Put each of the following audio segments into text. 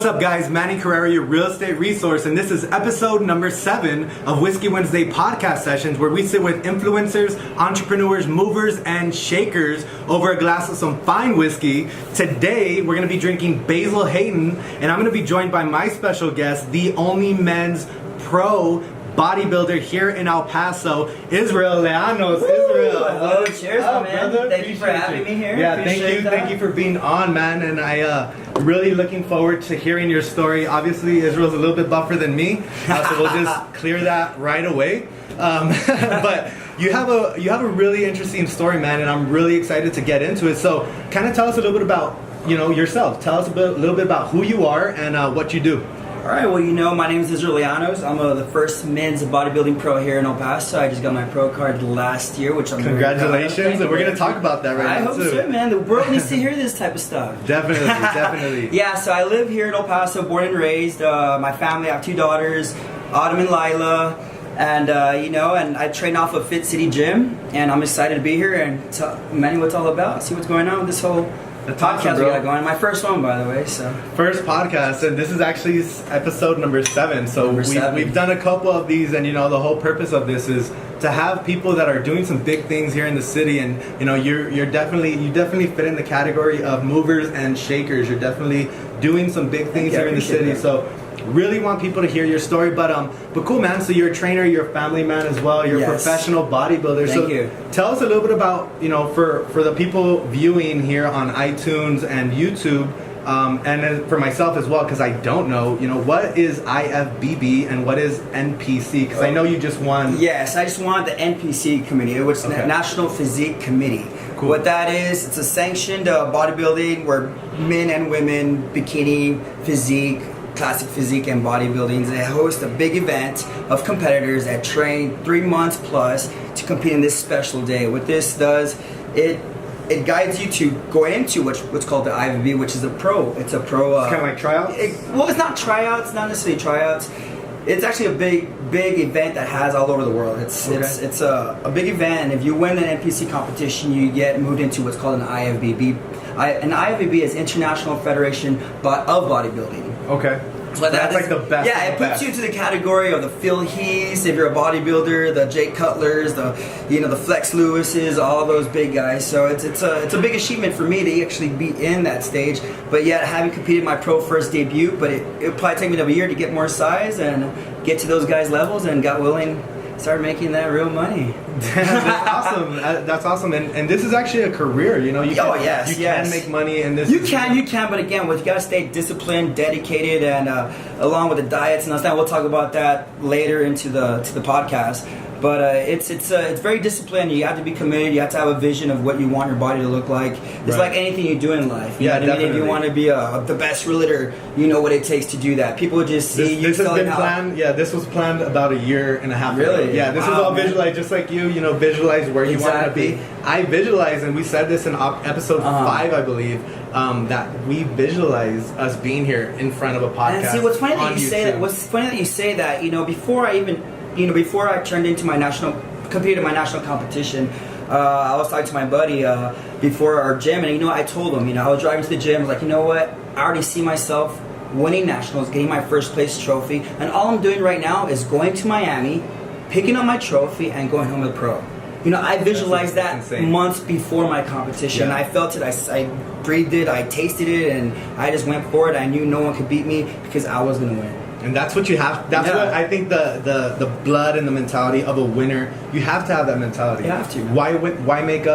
What's up guys, Manny, Carrera, your real estate resource, and this is episode number 7 of Whiskey Wednesday podcast sessions, where we sit with influencers, entrepreneurs, movers, and shakers over a glass of some fine whiskey. Today we're going to be drinking Basil Hayden, and I'm going to be joined by my special guest, the only men's pro bodybuilder here in El Paso, Israel Leanos. Woo! Israel, hello, cheers, man. Brother? Thank you for having me here. Yeah, thank you for being on, man. And I really looking forward to hearing your story. Obviously, Israel's a little bit buffer than me, so we'll just clear that right away. But you have a really interesting story, man, and I'm really excited to get into it. So, kind of tell us a little bit about yourself. Tell us a little bit about who you are and what you do. All right, well, my name is Israel Leanos. I'm the first men's bodybuilding pro here in El Paso. I just got my pro card last year, which I'm Congratulations, and we're going to talk about that right now, too. I hope so, man. The world needs to hear this type of stuff. Definitely. Yeah, so I live here in El Paso, born and raised. My family, I have 2 daughters, Autumn and Lila. And, and I train off of Fit City Gym, and I'm excited to be here and tell Manny what's all about, see what's going on with this whole podcast we got going. My first one, by the way. So first podcast, and this is actually episode number 7. So we've done a couple of these, and the whole purpose of this is to have people that are doing some big things here in the city. And you definitely fit in the category of movers and shakers. You're definitely doing some big things here in the city. That. So really want people to hear your story, but cool, man. So you're a trainer, you're a family man as well. You're a professional bodybuilder. Thank you. Tell us a little bit about for the people viewing here on iTunes and YouTube, and then for myself as well, because I don't know. What is IFBB and what is NPC? Because I know you just won. Yes, I just won the NPC committee, which is the National Physique Committee. Cool. What that is, it's a sanctioned bodybuilding where men and women, bikini, physique, classic physique and bodybuilding. They host a big event of competitors that train 3 months plus to compete in this special day. What this does, it guides you to go into what's called the IFBB, which is a pro. It's a pro. It's kind of like tryouts. It's not tryouts, not necessarily tryouts. It's actually a big event that has all over the world. It's a big event, and if you win an NPC competition, you get moved into what's called an IFBB. An IFBB is International Federation of Bodybuilding. Okay. So that's like the best. Yeah, it puts you into the category of the Phil Heaths, if you're a bodybuilder, the Jake Cutlers, the Flex Lewises, all those big guys. So it's a big achievement for me to actually be in that stage. But yet, having competed my pro first debut, but it probably take me a year to get more size and get to those guys' levels, and got willing. Start making that real money. That's awesome. That's awesome. And this is actually a career. You can make money in this. You can. But again, you got to stay disciplined, dedicated, and along with the diets and all that. We'll talk about that later into the podcast. But it's very disciplined. You have to be committed. You have to have a vision of what you want your body to look like. It's like anything you do in life. You know what I mean? If you want to be the best realtor, you know what it takes to do that. People just see this has been planned. Yeah, this was planned about a year and a half ago. Really? Yeah, this was all visualized, just like you. Visualize where you want to be. I visualize, and we said this in episode 5, I believe, that we visualize us being here in front of a podcast. And see, what's funny that you say that. What's funny that you say that. Before I turned into competed in my national competition, I was talking to my buddy before our gym, and I told him, I was driving to the gym, I was like, you know what, I already see myself winning nationals, getting my first place trophy, and all I'm doing right now is going to Miami, picking up my trophy, and going home with pro. I visualized that months before my competition. I felt it, I breathed it, I tasted it, and I just went for it. I knew no one could beat me because I was going to win. And that's what you have. That's what I think the blood and the mentality of a winner. You have to have that mentality. You have to. Why wake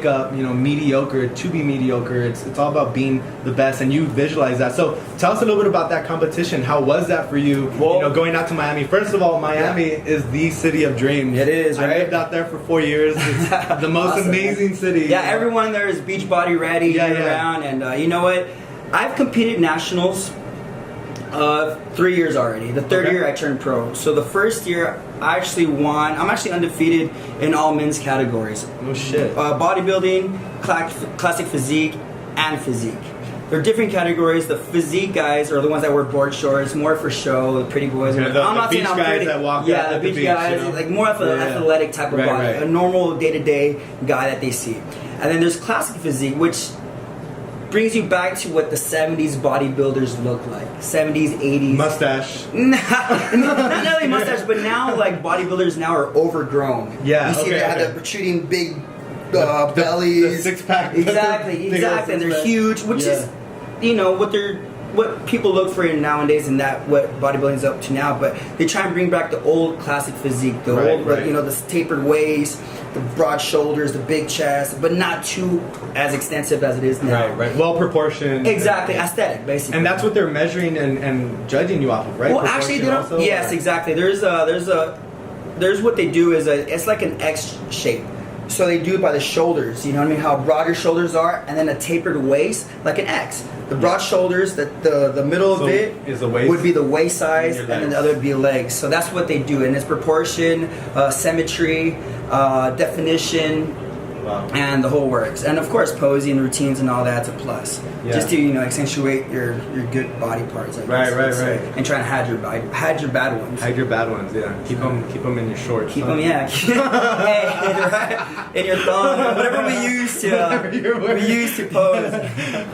up? Mediocre to be mediocre. It's all about being the best, and you visualize that. So tell us a little bit about that competition. How was that for you? Well, going out to Miami. First of all, Miami is the city of dreams. It is. Right? I lived out there for 4 years. It's the most amazing city. Yeah, everyone there is beach body ready year round, and you know what? I've competed nationals. 3 years already. The third year I turned pro. So the first year I actually won. I'm actually undefeated in all men's categories. Oh shit. Bodybuilding, classic physique, and physique. There are different categories. The physique guys are the ones that wear board shorts, more for show. The pretty boys. Okay, the beach guys that walk out the beach guys, like more of an athletic type of body, a normal day-to-day guy that they see. And then there's classic physique, which brings you back to what the 70s bodybuilders look like. 70s, 80s. Mustache. Not really mustache, but now like bodybuilders now are overgrown. Yeah, you see they have the protruding big bellies. The 6-pack. Exactly. And they're huge, which is, what people look for nowadays, and that what bodybuilding is up to now. But they try and bring back the old classic physique, the the tapered waist, the broad shoulders, the big chest, but not too as extensive as it is now. Right. Well proportioned. Exactly, aesthetic, basically. And that's what they're measuring and judging you off of, right? Well, actually, they don't. Yes, exactly. There's what they do is it's like an X shape. So they do it by the shoulders, you know what I mean? How broad your shoulders are, and then a tapered waist, like an X. The broad shoulders, the middle of it is the waist, would be the waist size, and then the other would be legs. So that's what they do, and it's proportion, symmetry, definition, and the whole works. And of course, posing, routines, and all that's a plus. Yeah. Just to accentuate your good body parts. Right. And try to hide your bad ones. Hide your bad ones. Yeah. Keep them in your shorts. Keep them, yeah. In your thumb, whatever we use to pose.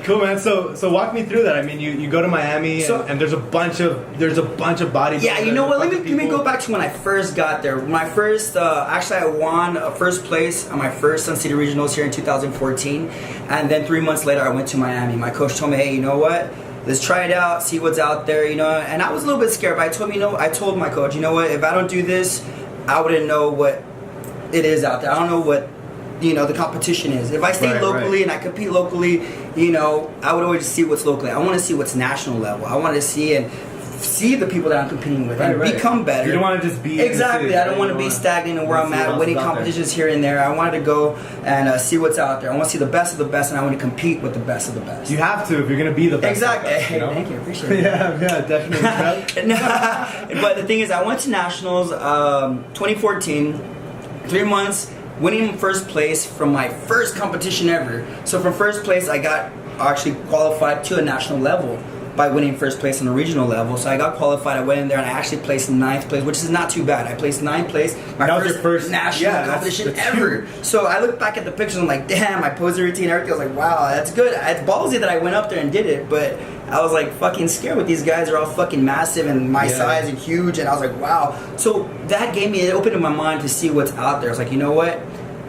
Cool, man. So walk me through that. I mean, you go to Miami, and there's a bunch of bodybuilders. Yeah, you know what? Let me go back to when I first got there. When I first, actually, I won first place on my first Sun City Regionals here in 2014, and then 3 months later, I went to Miami. My coach told me, hey, you know what? Let's try it out, see what's out there, And I was a little bit scared, but I told my coach, you know what? If I don't do this, I wouldn't know what it is out there. I don't know what the competition is. If I stay locally and I compete locally, I would always see what's locally. I want to see what's national level. I want to see the people that I'm competing with and become better. You don't want to just be exactly. I don't want to be stagnant in where I'm at, winning competitions here and there. I wanted to go and see what's out there. I want to see the best of the best, and I want to compete with the best of the best. You have to if you're going to be the best. Exactly. Of the best, Thank you. Appreciate it. Yeah, definitely. But the thing is, I went to nationals 2014, 3 months. Winning first place from my first competition ever. So from first place, I got actually qualified to a national level by winning first place on a regional level. So I got qualified. I went in there and I actually placed 9th place, which is not too bad. I placed 9th place. That was your first national competition ever. So I look back at the pictures and I'm like, damn, my posing routine, everything. I was like, wow, that's good. It's ballsy that I went up there and did it, but I was like fucking scared with these guys are all fucking massive and my size and huge, and I was like, wow. So that it opened my mind to see what's out there. I was like, you know what?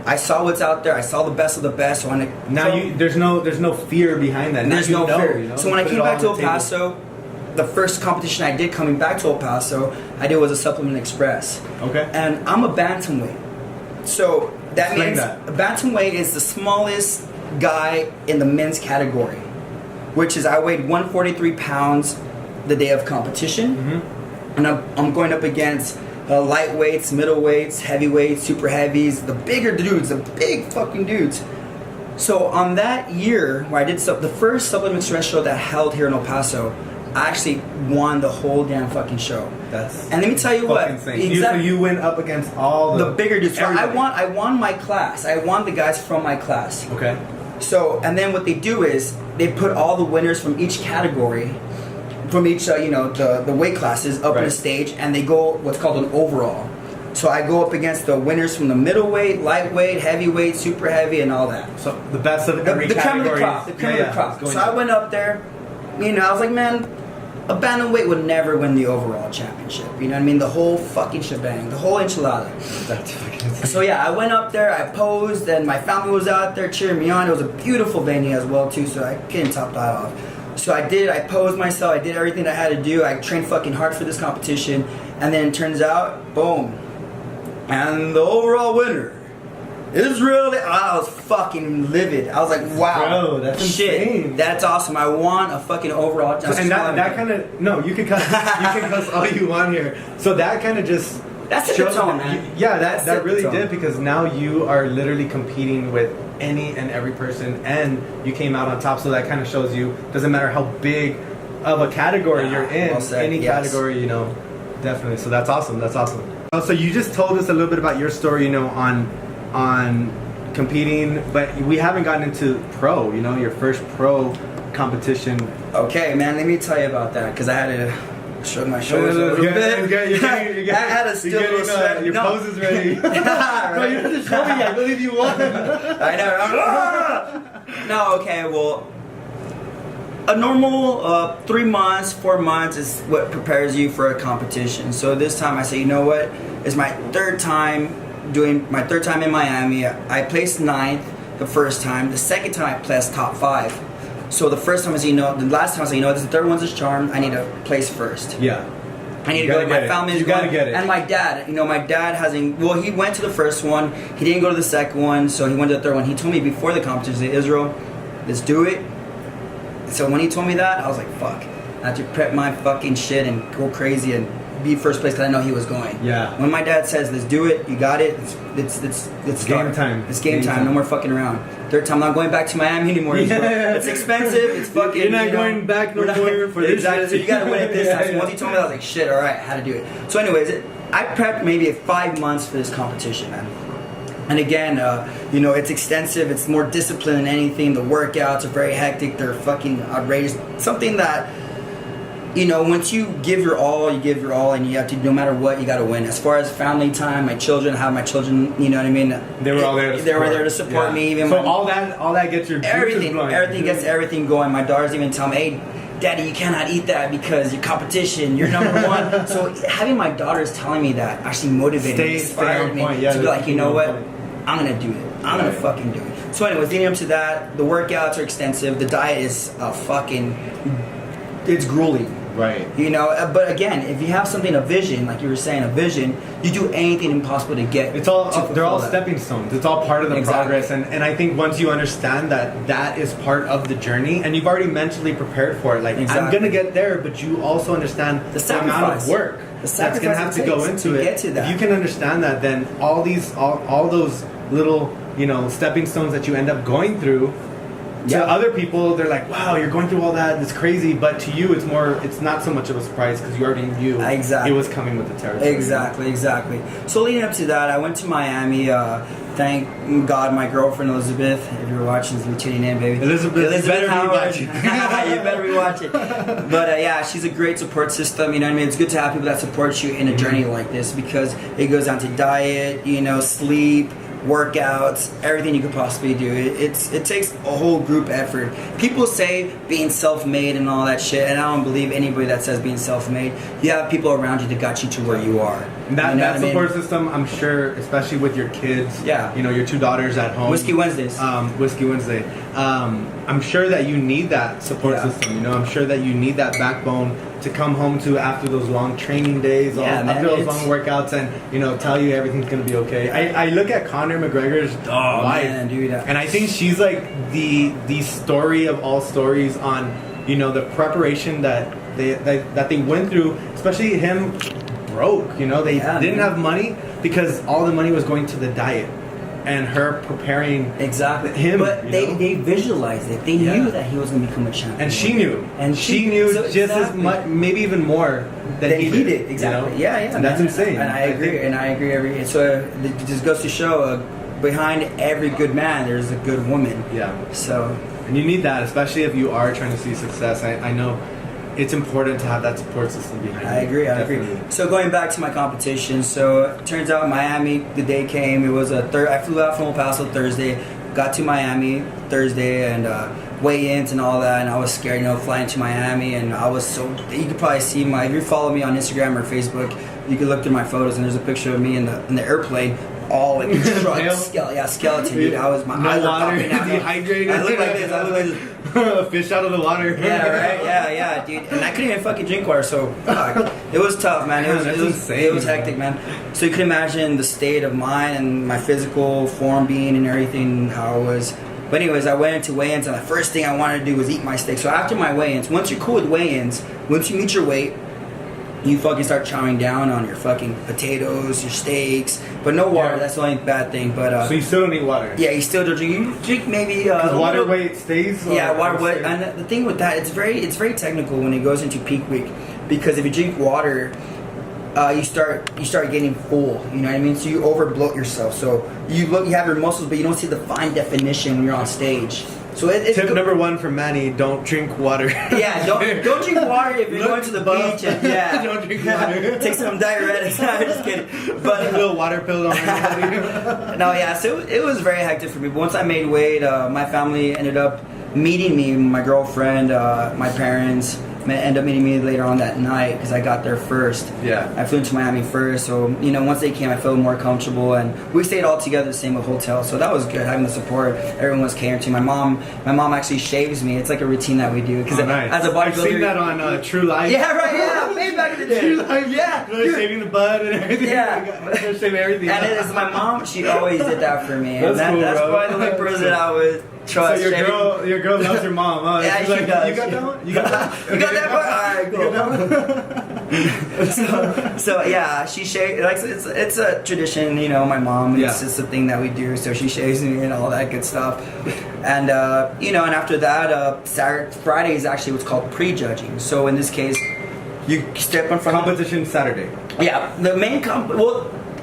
I saw what's out there. I saw the best of the best. So there's no fear behind that. There's no fear. So when I came back to El Paso, the first competition I did coming back to El Paso, I did was a Supplement Express. Okay. And I'm a bantamweight. So that means a bantamweight is the smallest guy in the men's category, which is I weighed 143 pounds the day of competition, and I'm going up against lightweights, middleweights, heavyweights, super heavies, the bigger dudes, the big fucking dudes. So on that year where I did the first Supplement Express show that held here in El Paso, I actually won the whole damn fucking show. And let me tell you what, exactly. So you went up against all the bigger dudes. So I won my class. I won the guys from my class. Okay. So and then what they do is they put all the winners from each category, from each the weight classes up on the stage, and they go what's called an overall. So I go up against the winners from the middleweight, lightweight, heavyweight, super heavy, and all that. So the best of every category. The cream of the crop. So I went up there, I was like, man, a bantamweight would never win the overall championship. You know what I mean? The whole fucking shebang, the whole enchilada. That's fucking insane. So yeah, I went up there, I posed, and my family was out there cheering me on. It was a beautiful venue as well too, so I couldn't top that off. So I posed myself, I did everything I had to do. I trained fucking hard for this competition, and then it turns out, boom. And the overall winner is really, I was fucking livid. I was like, wow. Bro, that's shit, insane. That's awesome. I won a fucking overall. And that kind of, no, you can cuss all you want here. So that kind of just, that's a tone, man. Yeah, that really did, because now you are literally competing with any and every person, and you came out on top. So that kind of shows you doesn't matter how big of a category you're in, any category, definitely. So that's awesome. That's awesome. So you just told us a little bit about your story, on competing, but we haven't gotten into pro. Your first pro competition. Okay, man. Let me tell you about that, because I had to shrug my shoulders a little bit. I had a still little sweat. Your pose is ready. No, you didn't show me. I believe you won. I know. No, okay, well, A normal 3 months, 4 months is what prepares you for a competition. So this time I say, you know what? It's my third time in Miami. I placed 9th the first time. The second time I placed top 5. So the first time, the last time I was like, this the third one's a charm. I need to place first. Yeah. I need to go to my family. You gotta get it. And my dad, my dad hasn't. Well, he went to the first one. He didn't go to the second one, so he went to the third one. He told me before the competition, Israel, let's do it. So when he told me that, I was like, fuck. I have to prep my fucking shit and go crazy and be first place because I know he was going. Yeah. When my dad says, let's do it, you got it, it's game time. It's game time. No more fucking around. Third time, I'm not going back to Miami anymore. Yeah. It's expensive. It's fucking. You're not going back no more for this. Exactly. So you got to win it this time. So once he told me that, I was like, shit, all right, how to do it. So anyways, I prepped maybe 5 months for this competition, man. And again, it's extensive. It's more discipline than anything. The workouts are very hectic. They're fucking outrageous. Something that, once you give your all, and you have to, no matter what, you got to win. As far as family time, my children, you know what I mean? They were all there to support. They were there to support me. Even so all that gets your everything going. Gets everything going. My daughters even tell me, hey, Daddy, you cannot eat that because your competition, you're number one. So having my daughters telling me that actually motivated me, inspired me to be like, you know what? I'm going to do it. I'm going to fucking do it. So anyways, leading up to that, the workouts are extensive. The diet is it's grueling. Right. But again, if you have a vision, like you were saying, you do anything impossible to get. They're all stepping stones. It's all part of the progress. And I think once you understand that is part of the journey, and you've already mentally prepared for it, like I'm gonna get there, but you also understand the amount of work that's gonna have to go into it. Get to that. If you can understand that, then all those little stepping stones that you end up going through. To other people, they're like, wow, you're going through all that, it's crazy. But to you, it's not so much of a surprise because you already knew it was coming with the territory. Exactly. So leading up to that, I went to Miami. Thank God, my girlfriend Elizabeth, if you're watching, be tuning in, baby. Elizabeth better be watching. You better be watching. But she's a great support system. You know what I mean? It's good to have people that support you in a journey like this because it goes down to diet, sleep, workouts, everything you could possibly do. It takes a whole group effort. People say being self-made and all that shit, and I don't believe anybody that says being self-made. You have people around you that got you to where you are. That support system, I'm sure, especially with your kids. Yeah. Your 2 daughters at home. Whiskey Wednesdays. Whiskey Wednesday. I'm sure that you need that support system. I'm sure that you need that backbone to come home to after those long training days, after those long workouts, and tell you everything's gonna be okay. I look at Conor McGregor's wife, man, dude, and I think she's like the story of all stories on the preparation that they went through, especially him broke. They didn't have money because all the money was going to the diet. And her preparing him, but they visualized it. They knew that he was going to become a champion, and she knew, she knew just as much, maybe even more than he did. Exactly. Yeah, and that's insane. And I agree. So it just goes to show, behind every good man, there's a good woman. Yeah. So, and you need that, especially if you are trying to see success. I know. It's important to have that support system behind you. I agree. So going back to my competition, so it turns out Miami, the day came. It was I flew out from El Paso Thursday, got to Miami Thursday, and weigh-ins and all that. And I was scared, flying to Miami, and I was so. You could probably see if you follow me on Instagram or Facebook, you could look through my photos, and there's a picture of me in the airplane. All like skeleton, dude. I was eyes were popping out. Dehydrated. I look like this. A fish out of the water. Yeah, right. Yeah, dude. And I couldn't even fucking drink water, so it was tough, man. It was insane. It was hectic, man. So you can imagine the state of mind and my physical form being and everything, how it was. But anyways, I went into weigh-ins, and the first thing I wanted to do was eat my steak. So after my weigh-ins, once you're cool with weigh-ins, once you meet your weight, you fucking start chowing down on your fucking potatoes, your steaks, but no water. That's the only bad thing. But so you still don't need water. Yeah, you still don't drink. You drink maybe water weight stays. Water weight. And the thing with that, it's very technical when it goes into peak week, because if you drink water, you start getting full. You know what I mean? So you overbloat yourself. So you have your muscles, but you don't see the fine definition when you're on stage. So tip number 1 from Manny: don't drink water. Yeah, don't drink water if you're going to the beach. And don't drink water. Take some diuretics. I'm just kidding. But a little water pill on everybody. No, yeah. So it was very hectic for me. But once I made weight, my family ended up meeting me, my girlfriend, my parents, end up meeting me later on that night because I got there first. Yeah. I flew into Miami first, so once they came, I felt more comfortable, and we stayed all together the same hotel, so that was good having the support. Everyone was catering to my mom. My mom actually shaves me. It's like a routine that we do because nice. as a bodybuilder, I've seen that on True Life. Yeah, right. Yeah, way back in the day. True Life. Yeah, really shaving the butt and everything. Yeah, shave everything. And it is my mom. She always did that for me. That's and cool, that's bro. probably the only person I would trust. So your girl loves your mom, huh? Yeah, she's she like, does. You got that one? You got that? You got that part? Alright, cool. so yeah, she shaves. Like it's a tradition, my mom. It's just a thing that we do. So she shaves me and all that good stuff. And and after that, Friday is actually what's called pre-judging. So in this case, you step in front. Competition Saturday. Yeah, the main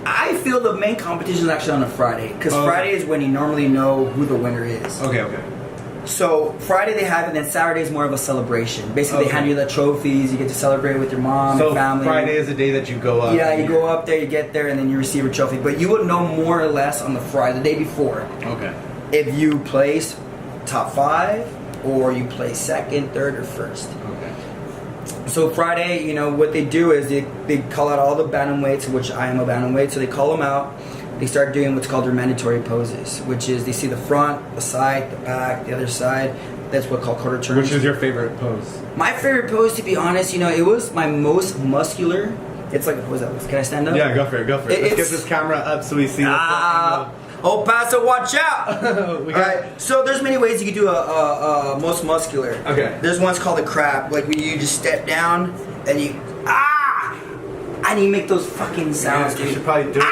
I feel the main competition is actually on a Friday because Friday is when you normally know who the winner is. Okay. So Friday they have it, and then Saturday is more of a celebration. Basically, they hand you the trophies. You get to celebrate with your mom and family. So Friday is the day that you go up. Yeah, you go up there, you get there, and then you receive a trophy. But you would know more or less on the Friday, the day before. Okay. If you place top 5, or you place second, third, or first. Okay. So Friday, what they do is they call out all the bantamweights, which I am a bantamweight, so they call them out. They start doing what's called their mandatory poses, which is they see the front, the side, the back, the other side. That's what's called quarter turns. Which is your favorite pose? My favorite pose, to be honest, it was my most muscular. It's like, what was that? Can I stand up? Yeah, go for it. Let's get this camera up so we see Oh, Paso, watch out! Alright, so there's many ways you can do a most muscular. Okay. There's one's called a crab, like when you just step down and you and you make those fucking sounds, dude. You should probably do it.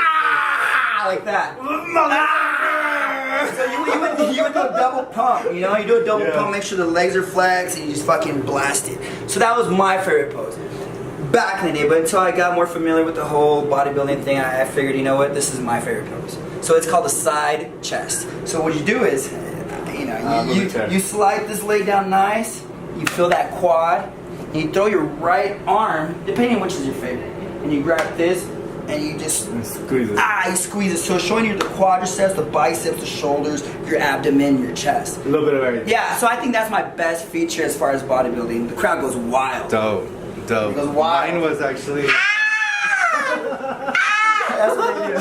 Like that. So you would do a double pump, you do a double pump, make sure the legs are flexed, and you just fucking blast it. So that was my favorite pose back in the day, but until I got more familiar with the whole bodybuilding thing, I figured, this is my favorite pose. So it's called a side chest. So what you do is, you slide this leg down nice, you feel that quad, and you throw your right arm, depending on which is your favorite, and you grab this, and you just squeeze it. You squeeze it. So it's showing you the quadriceps, the biceps, the shoulders, your abdomen, your chest. A little bit of everything. Yeah, so I think that's my best feature as far as bodybuilding. The crowd goes wild. Dope. It goes wild. Mine was actually. That's what they do.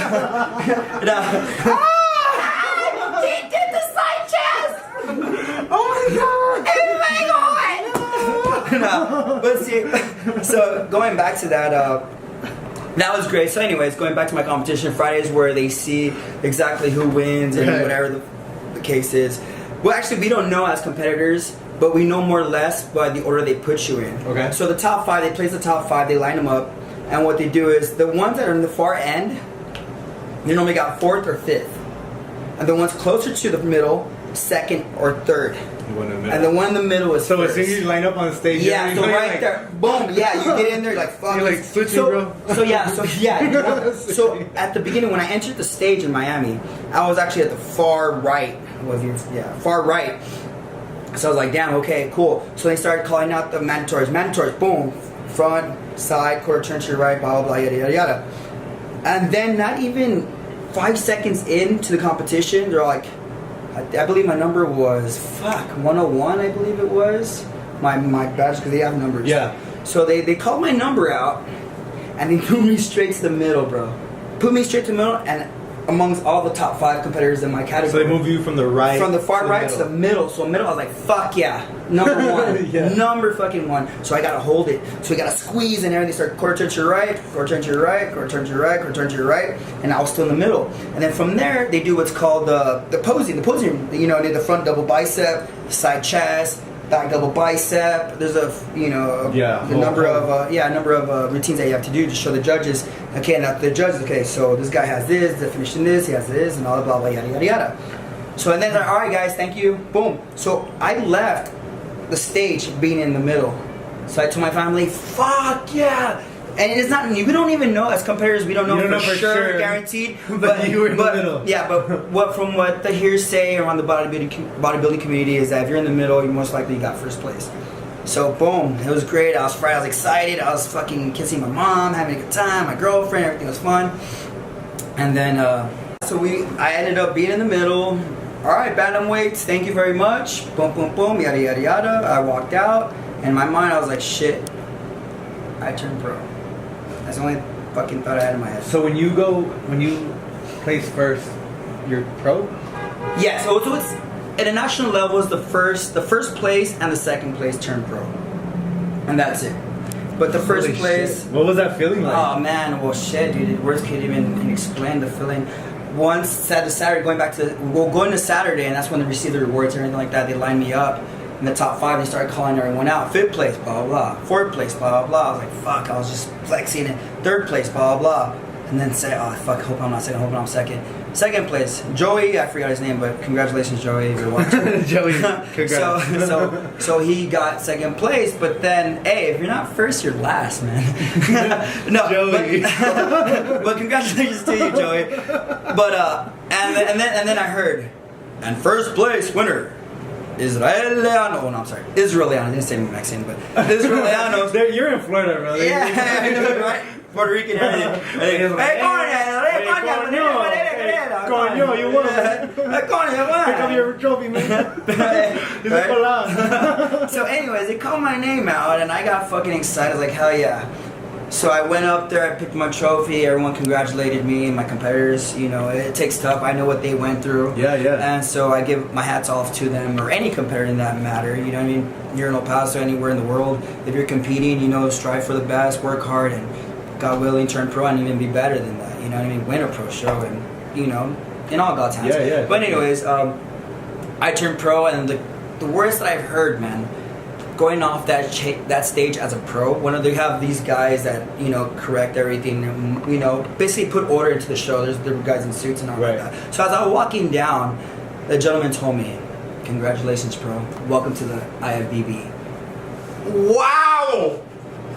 He did the side chest. Oh my god! No, but see, so going back to that. That was great. So anyways, going back to my competition, Friday is where they see exactly who wins and whatever the case is. Well, actually, we don't know as competitors, but we know more or less by the order they put you in. Okay. So the top 5, they place the top 5, they line them up, and what they do is, the ones that are in the far end, they normally got 4th or 5th. And the ones closer to the middle, 2nd or 3rd. And the one in the middle is so first. As soon as you line up on stage, yeah, so right there, boom, yeah, you get in there like fuck. You're like switching, bro. So at the beginning when I entered the stage in Miami, I was actually at the far right. Far right. So I was like, damn, okay, cool. So they started calling out the mandatories. Mandatories, boom, front, side, quarter turn to your right, blah blah blah, yada yada yada. And then not even 5 seconds into the competition, they're like, I believe my number was 101. I believe it was my badge because they have numbers. Yeah. So they called my number out, and they put me straight to the middle, bro. Put me straight to the middle, and amongst all the top 5 competitors in my category. So they move you from the right, from the far right to the middle. So middle, I was like, fuck yeah, number 1, number fucking 1. So I gotta hold it. So we gotta squeeze and everything. Start quarter turn to your right, quarter turn to your right, quarter turn to your right, quarter turn to your right, and I was still in the middle. And then from there, they do what's called the posing. The posing, they did the front double bicep, side chest, back double bicep. There's a number of routines that you have to do to show the judges. Okay, now the judges. Okay, so this guy has this definition, this he has this, and all blah blah yada yada yada. So and then they're like, all right, guys, thank you. Boom. So I left the stage being in the middle. So I told my family, fuck yeah. And it's not, we don't even know as competitors, we don't know for sure, guaranteed. But you were in the middle. Yeah, but from what the hearsay around the bodybuilding community is that if you're in the middle, you most likely got first place. So boom, it was great. I was Friday, I was excited. I was fucking kissing my mom, having a good time, my girlfriend, everything was fun. And then, I ended up being in the middle. all right, bantamweights, thank you very much. Boom, boom, boom, yada, yada, yada. I walked out. In my mind, I was like, shit, I turned pro. That's the only fucking thought I had in my head. So when you place first, you're pro? Yeah, so it's at a national level is the first place and the second place turn pro. And that's it. But the first Holy place... shit. What was that feeling like? Oh man, well shit dude, words can't even explain the feeling. Once Saturday, going to Saturday, and that's when they received the rewards and everything like that, they lined me up in the top 5, they started calling everyone out. 5th place, blah, blah, blah. 4th place, blah, blah, blah. I was like, fuck, I was just flexing it. 3rd place, blah, blah, blah. And then say, oh, fuck, hope I'm not second, hope I'm second. 2nd place, Joey, I forgot his name, but congratulations, Joey, if you're watching. Joey, congrats. So he got 2nd place, but then, hey, if you're not first, you're last, man. No, Joey. But congratulations to you, Joey. But, and then I heard, and first place winner, Israel Leanos. Oh no, I'm sorry. Israel Leanos. I didn't say Mexican, but Israel Leanos. You're in Florida, brother. Yeah, I know, right? Puerto Rican. Hey, coño, you won. Pick up your trophy, man. So anyways, they called my name out, and I got fucking excited, like hell yeah. So I went up there, I picked my trophy, everyone congratulated me and my competitors. You know, it takes tough, I know what they went through. Yeah. And so I give my hats off to them, or any competitor in that matter. You know what I mean? You're in El Paso, anywhere in the world. If you're competing, you know, strive for the best, work hard, and God willing, turn pro and even be better than that. You know what I mean? Win a pro show, and, you know, in all God's hands. Yeah. But anyways, I turned pro, and the worst that I've heard, man, going off that stage as a pro, when they have these guys that, you know, correct everything, you know, basically put order into the show. There's the guys in suits and all like that. So as I was walking down, the gentleman told me, "Congratulations, pro. Welcome to the IFBB." Wow!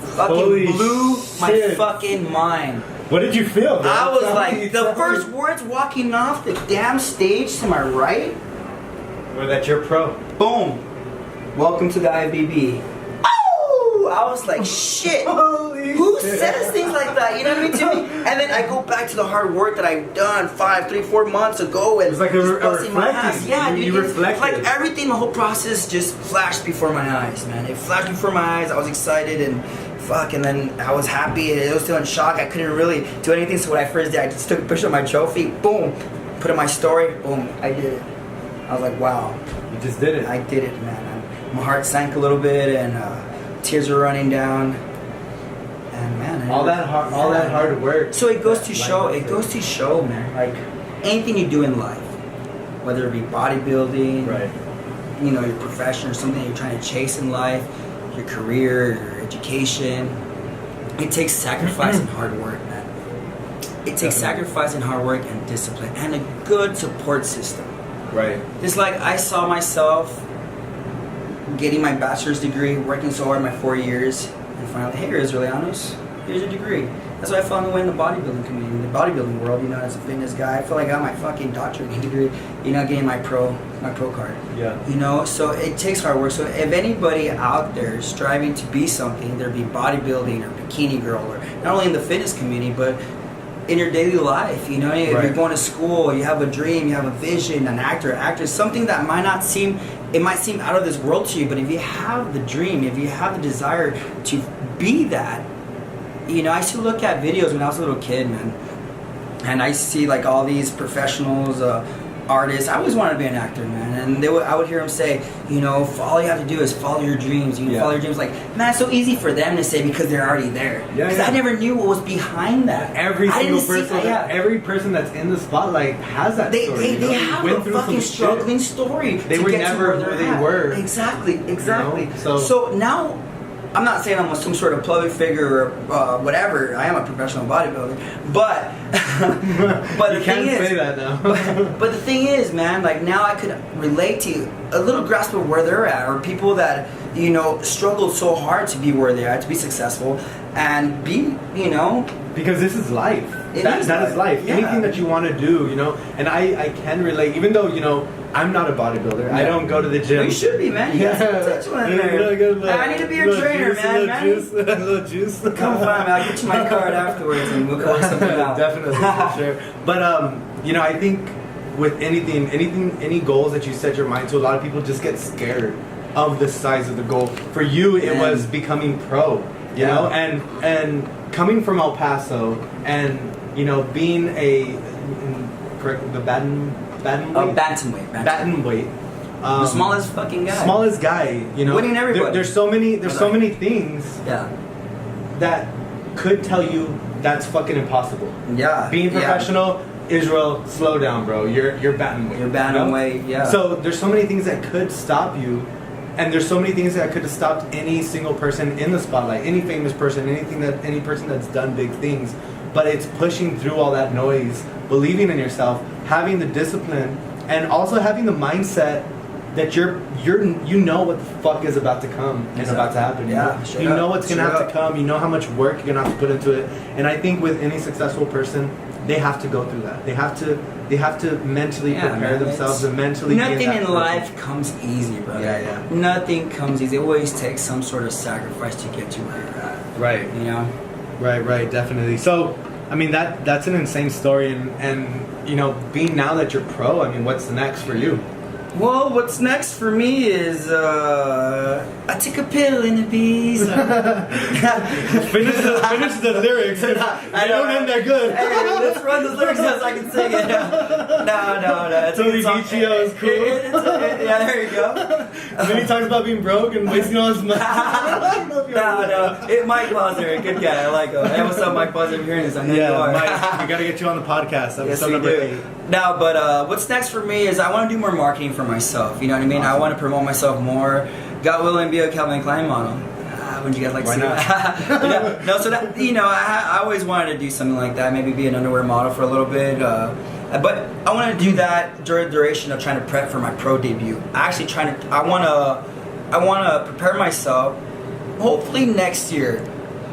Fucking blew my fucking mind. What did you feel, bro? I was like, the first words walking off the damn stage to my right were that you're pro. Boom. Welcome to the IFBB. Oh! I was like, shit. Who says things like that? You know what I mean? To me? And then I go back to the hard work that I've done 4 months ago, and it's like a reflecting. My ass. Yeah, you reflected. Like everything, the whole process just flashed before my eyes, man. It flashed before my eyes. I was excited and fuck, and then I was happy. It was still in shock. I couldn't really do anything. So when I first did, I just took a picture of my trophy. Boom. Put in my story. Boom. I did it. I was like, wow. You just did it. I did it, man. My heart sank a little bit, and tears were running down. And man, all that hard work. So it goes to show. It goes to show, man. Like anything you do in life, whether it be bodybuilding, right? You know, your profession or something you're trying to chase in life, your career, your education. It takes sacrifice and hard work, man. It takes sacrifice and hard work and discipline and a good support system. Right. It's like I saw myself getting my bachelor's degree, working so hard my 4 years, and finally, hey, Leanos, here's your degree. That's why I found my way in the bodybuilding community, in the bodybuilding world. You know, as a fitness guy, I feel like I got my fucking doctorate degree. You know, getting my pro card. Yeah. You know, so it takes hard work. So if anybody out there is striving to be something, there be bodybuilding or bikini girl, or not only in the fitness community, but in your daily life, you know, if you're going to school, you have a dream, you have a vision, an actor, actress, something that might seem out of this world to you, but if you have the dream, if you have the desire to be that, you know, I used to look at videos when I was a little kid, man, and I see like all these professionals, artists. I always wanted to be an actor, man, and I would hear them say, you know, all you have to do is follow your dreams. You follow your dreams. Like, man, it's so easy for them to say because they're already there. Because I never knew what was behind that. Every single person, every person that's in the spotlight has that story. They have a fucking struggling story. They were never where they were. Exactly. You know? So now, I'm not saying I'm some sort of public figure or whatever. I am a professional bodybuilder, but you can't say that now. but the thing is, man, like now I could relate to a little grasp of where they're at, or people that, you know, struggled so hard to be where they're at, to be successful, and be, you know, because this is life. That is life. Yeah. Anything that you want to do, you know, and I can relate, even though, you know, I'm not a bodybuilder. Yeah. I don't go to the gym. Well, you should be, man. You got some potential in there. I need to be your trainer, man. A little juice. Come find me. I'll get you my card afterwards, and we'll work something out. Definitely, for sure. But you know, I think with any goals that you set your mind to, a lot of people just get scared of the size of the goal. For you, it was becoming pro, you know, and coming from El Paso, and you know, being bantamweight. The smallest fucking guy. Smallest guy, you know. Winning everybody. There's so many things that could tell you that's fucking impossible. Yeah. Being professional, Israel, slow down, bro. You're bantamweight. You're bantamweight, yeah. So there's so many things that could stop you, and there's so many things that could have stopped any single person in the spotlight, any famous person, any person that's done big things. But it's pushing through all that noise, believing in yourself, having the discipline, and also having the mindset that you know what the fuck is about to come and about to happen. Yeah, you know what's gonna have to come. You know how much work you're gonna have to put into it. And I think with any successful person, they have to go through that. They have to mentally prepare themselves and mentally. Nothing in life comes easy, brother. Yeah. Nothing comes easy. It always takes some sort of sacrifice to get to where you're at. Right. You know. Right, definitely. So, I mean, that's an insane story, and you know, being now that you're pro, I mean, what's next for you? Well, what's next for me is I took a pill in Ibiza. finish the lyrics. I don't end that good. Hey, let's run the lyrics so I can sing it. No. Tony Vicio is cool. Yeah, there you go. And then he talks about being broke and wasting all his money. Mike Posner, good guy. I like him. Hey, what's up, Mike Posner? If you're hearing this, I know you are. Mike, we gotta get you on the podcast. Yes, we do. No, but what's next for me is I want to do more marketing for myself. You know what I mean? Awesome. I want to promote myself more. God willing, be a Calvin Klein model. Wouldn't you guys like to see that? No, so that, you know, I always wanted to do something like that. Maybe be an underwear model for a little bit. But I want to do that during the duration of trying to prep for my pro debut. I want to prepare myself. Hopefully next year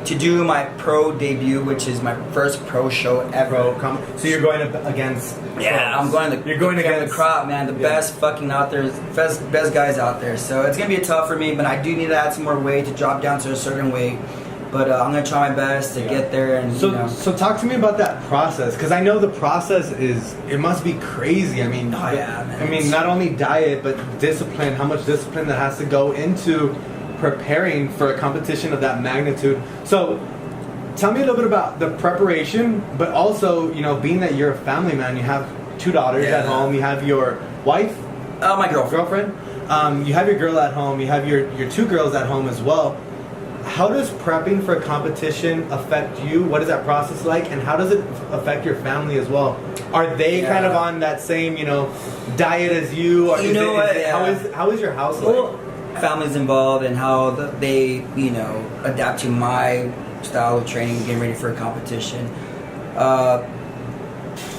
to do my pro debut, which is my first pro show ever. So you're going against? Yeah, I'm going. You're going against the crop, man. The best fucking out there, best guys out there. So it's gonna be tough for me, but I do need to add some more weight to drop down to a certain weight. But I'm gonna try my best to get there. And so talk to me about that process, because I know the process it must be crazy. I mean, man. I mean, not only diet but discipline. How much discipline that has to go into preparing for a competition of that magnitude. So tell me a little bit about the preparation, but also, you know, being that you're a family man, you have 2 daughters at home, you have your wife, my girlfriend, you have your girl at home, you have your 2 girls at home as well. How does prepping for a competition affect you? What is that process like, and how does it affect your family as well? Are they kind of on that same, you know, diet as you? Or how is your house like? Family's involved and how they, you know, adapt to my style of training, getting ready for a competition.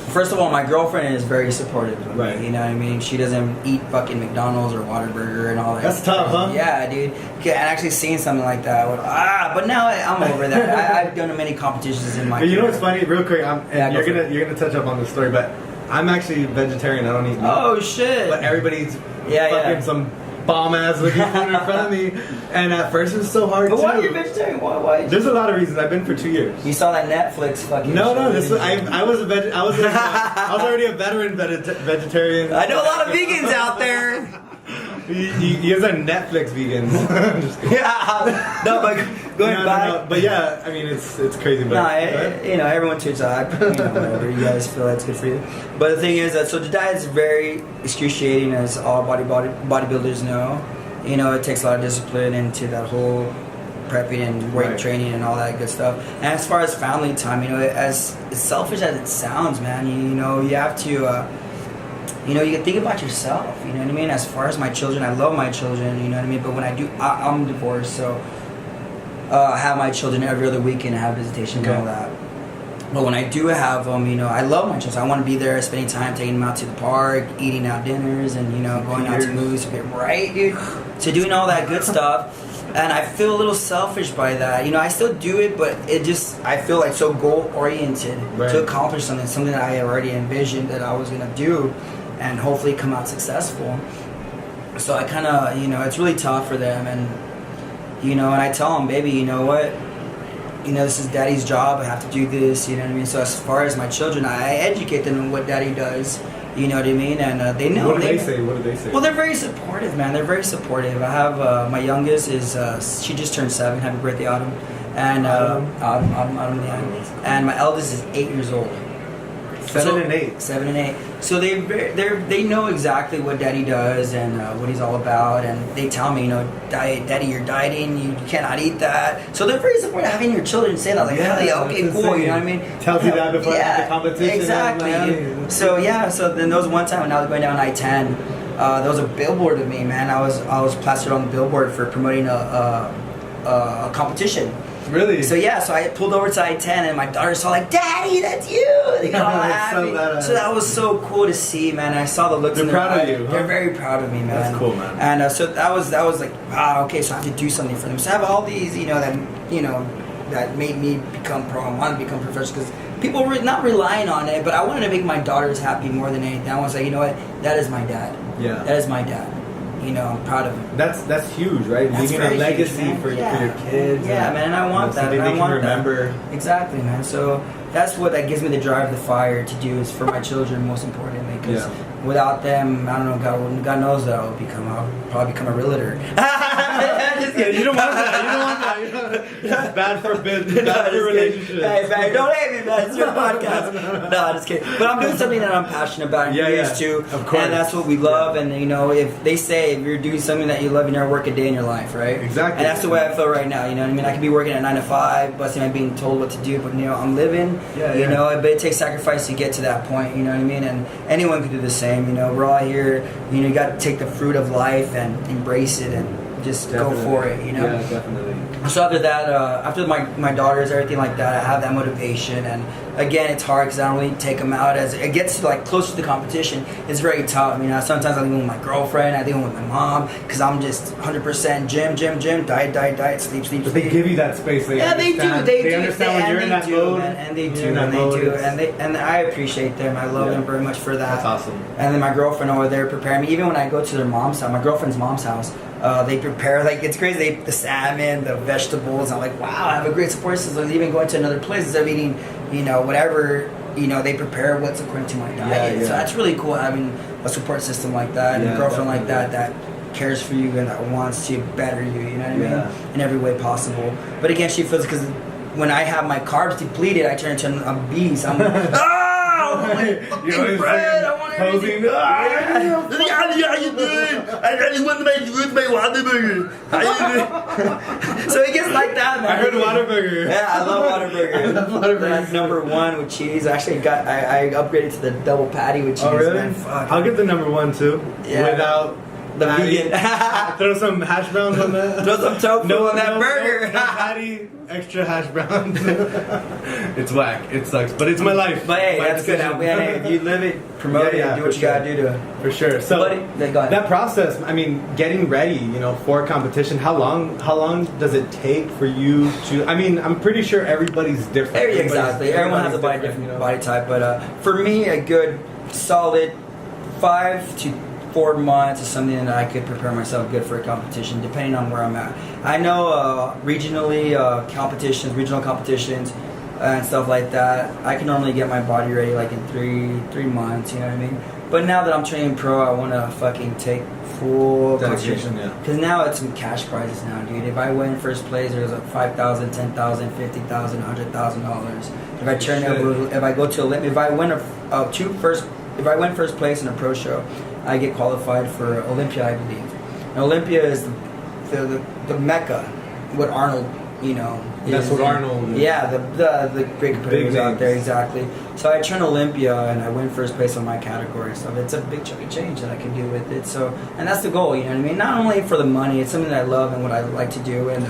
First of all, my girlfriend is very supportive of me, you know what I mean? She doesn't eat fucking McDonald's or Whataburger and all that. That's tough, huh? Yeah, dude. And actually seeing something like that, but now I'm over that. I've done many competitions in my career. You know what's funny? Real quick, you're gonna touch up on this story, but I'm actually vegetarian. I don't eat meat. Oh shit! But everybody's fucking some bomb ass looking food in front of me, and at first it was so hard. But why are you vegetarian? Why? There's a lot of reasons. I've been for 2 years. You saw that Netflix fucking. No. I was already a veteran vegetarian. I know a lot of vegans out there. You guys are Netflix vegans. I'm just kidding. Yeah. No, but going back. No. But yeah, I mean it's crazy. But you know, everyone tunes out. You know, whatever you guys feel that's good for you. But the thing is that so the diet is very excruciating, as all bodybuilders know. You know, it takes a lot of discipline into that whole prepping and weight training and all that good stuff. And as far as family time, you know, as selfish as it sounds, man, you know, you have to. You know, you can think about yourself, you know what I mean? As far as my children, I love my children, you know what I mean? But when I'm divorced, so I have my children every other weekend, I have visitations and all that. But when I do have them, you know, I love my children. I want to be there, spending time, taking them out to the park, eating out dinners, and, you know, going out to movies, right, dude? So doing all that good stuff. And I feel a little selfish by that. You know, I still do it, but I feel like so goal-oriented to accomplish something that I already envisioned that I was going to do. And hopefully come out successful. So I kind of, you know, it's really tough for them. And, you know, and I tell them, baby, you know what? You know, this is daddy's job. I have to do this, you know what I mean? So as far as my children, I educate them on what daddy does. You know what I mean? And they know. What do they say? Well, they're very supportive, man. They're very supportive. I have my youngest is she just turned 7. Happy birthday, Autumn. And Autumn, yeah. And my eldest is 8 years old. 7 and 8. 7 and 8. So they know exactly what Daddy does and what he's all about, and they tell me, Daddy, you're dieting, you cannot eat that. So they're very supportive having your children say that, like, okay, cool, you know what I mean? Tells you that before the competition. Exactly. So then there was one time when I was going down I-10, there was a billboard of me, man. I was plastered on the billboard for promoting a competition. Really? So I pulled over to I-10 and my daughter saw, like, Daddy, that's you! They got all happy. So that was so cool to see, man. I saw the looks in their eyes. They're proud of you, huh? They're very proud of me, man. That's cool, man. And so that was like, wow, okay, so I have to do something for them. So I have all these, that made me become pro. I wanted to become professional because people were not relying on it, but I wanted to make my daughters happy more than anything. I want to say, you know what? That is my dad. Yeah. That is my dad. I'm proud of him. That's huge, right? That's leaving a legacy huge, for your kids. Yeah, man, and I want that. Something they can remember. Exactly, man. So that's what that gives me the drive, the fire to do is for my children, most importantly. Because without them, I don't know, God knows that I'll probably become a realtor. Just kidding. You don't want that. It's bad for business. Bad for relationships. Hey, man, don't hate me, man. It's your podcast. No, just kidding. But I'm doing something that I'm passionate about and used to. Of course. And that's what we love. And if they say if you're doing something that you love, you never work a day in your life, right? Exactly. And that's the way I feel right now. You know what I mean? I could be working at 9 to 5, busting my being told what to do, but I'm living. But it takes sacrifice to get to that point. You know what I mean? And anyone can do the same. We're all here. You got to take the fruit of life and embrace it and just go for it. Yeah, definitely. So after that, after my daughters, everything like that, I have that motivation. And again, it's hard because I don't really take them out. As it gets closer to the competition, it's very tough. Sometimes I leave with my girlfriend, I leave with my mom, because I'm just 100% gym, diet, sleep. But they give you that space. They understand. They understand when you're in that mode. And they do. And I appreciate them. I love them very much for that. That's awesome. And then my girlfriend over there preparing me. Even when I go to their mom's house, my girlfriend's mom's house, they prepare, it's crazy, the salmon, the vegetables. I'm like, wow, I have a great support system. Even going to another place, instead of eating, whatever, they prepare what's according to my diet. So that's really cool having a support system like that and a girlfriend like that cares for you and that wants to better you, you know what I mean? In every way possible. But again, she feels, because when I have my carbs depleted, I turn into a beast. I'm like, You're bread. I want everything. How you doing? I just want to make my Whataburger. How you doing? So it gets like that, man. I heard Whataburger. Yeah, I love Whataburger. I love Whataburger. That's number 1 with cheese. Actually, I upgraded to the double patty with cheese. Oh, really? Man. Fuck. I'll get the number 1 too. Yeah. Without the vegan. Throw some hash browns on that. Throw some tofu on that burger. No patty, extra hash browns. It's whack. It sucks, but it's my life. But hey, my that's decision. good. Hey, if you live it, promote it, do what you gotta do to it. For sure. So that process, getting ready, for competition. How long does it take for you to? I'm pretty sure everybody's different. Exactly. Everyone has a different body type, but for me, a good solid 5 to 4 months is something that I could prepare myself good for a competition, depending on where I'm at. I know regional competitions and stuff like that, I can normally get my body ready in 3 months, you know what I mean? But now that I'm training pro, I want to fucking take full dedication, because now it's some cash prizes now, dude. If I win first place, there's $5,000, $10,000, $50,000, $100,000. If I go to Olympia, if I win first place in a pro show, I get qualified for Olympia, I believe. And Olympia is the mecca. What Arnold, That's what Arnold is. Yeah, the great competitors out there, exactly. So I turn Olympia and I win first place on my category. So it's a big chunk of change that I can do with it. So, and that's the goal, you know what I mean? Not only for the money, it's something that I love and what I like to do, and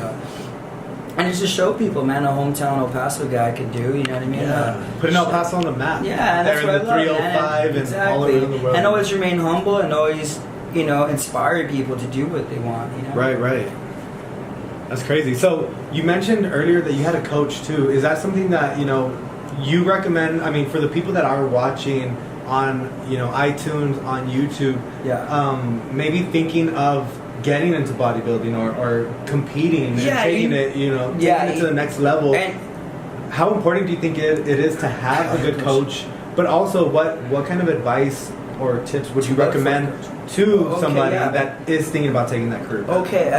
it's just show people, man, a hometown El Paso guy could do, you know what I mean? Yeah. Putting El Paso on the map. Yeah, and that's what I love, 305 and all around the world. And always remain humble and always, inspire people to do what they want, Right. That's crazy. So you mentioned earlier that you had a coach too. Is that something that, you recommend, for the people that are watching on, iTunes, on YouTube, maybe thinking of getting into bodybuilding or competing and taking it, taking it to the next level. And how important do you think it is to have a good coach? But also, what kind of advice or tips would you recommend to somebody that is thinking about taking that career path? Okay,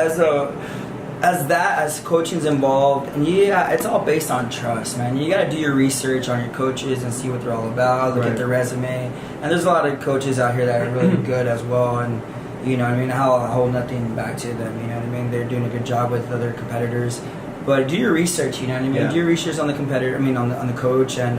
as coaching's involved, and it's all based on trust, man. You gotta do your research on your coaches and see what they're all about, look at their resume. And there's a lot of coaches out here that are really good as well, and you know what I mean, I'll hold nothing back to them, you know what I mean? They're doing a good job with other competitors. But do your research, you know what I mean? Yeah. Do your research on the competitor, on the coach. And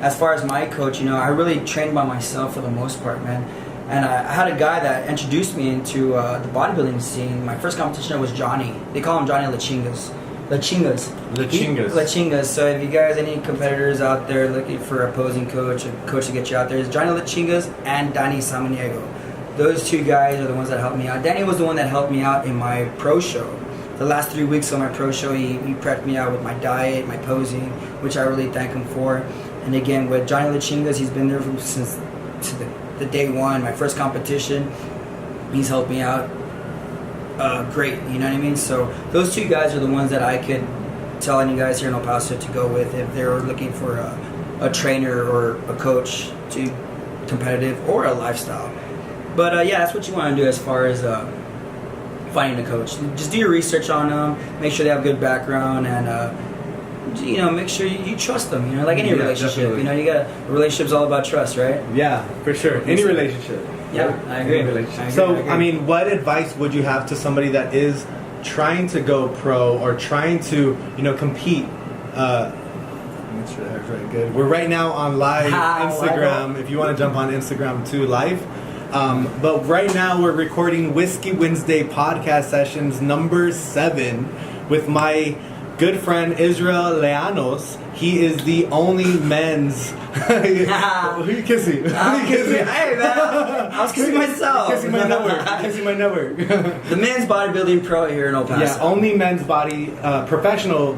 as far as my coach, you know, I really trained by myself for the most part, man. And I had a guy that introduced me into the bodybuilding scene. My first competition was Johnny. They call him Johnny Lachingas. So if you guys, any competitors out there looking for an opposing coach, a coach to get you out there, it's Johnny Lachingas and Danny Samaniego. Those two guys are the ones that helped me out. Danny was the one that helped me out in my pro show. The last 3 weeks of my pro show, he prepped me out with my diet, my posing, which I really thank him for. And again, with Johnny Lachingas, he's been there since the day one, my first competition. He's helped me out great, you know what I mean? So those two guys are the ones that I could tell any guys here in El Paso to go with if they're looking for a trainer or a coach to competitive or a lifestyle. But that's what you want to do as far as finding a coach. Just do your research on them, make sure they have good background, and you know, make sure you trust them. You know, like any relationship. Definitely. You know, a relationship's all about trust, right? Yeah, for sure. Any relationship. Yeah, right? I agree. I mean, what advice would you have to somebody that is trying to go pro or trying to, you know, compete? Make sure that's right. Good. We're right now on live Instagram. If you want to jump on Instagram too, live. But right now we're recording Whiskey Wednesday podcast sessions number 7 with my good friend Israel Leanos. He is the only men's. Who are you kissing? Hey man, I was kissing myself. Kissing my network. The men's bodybuilding pro here in El Paso. Yeah, only men's professional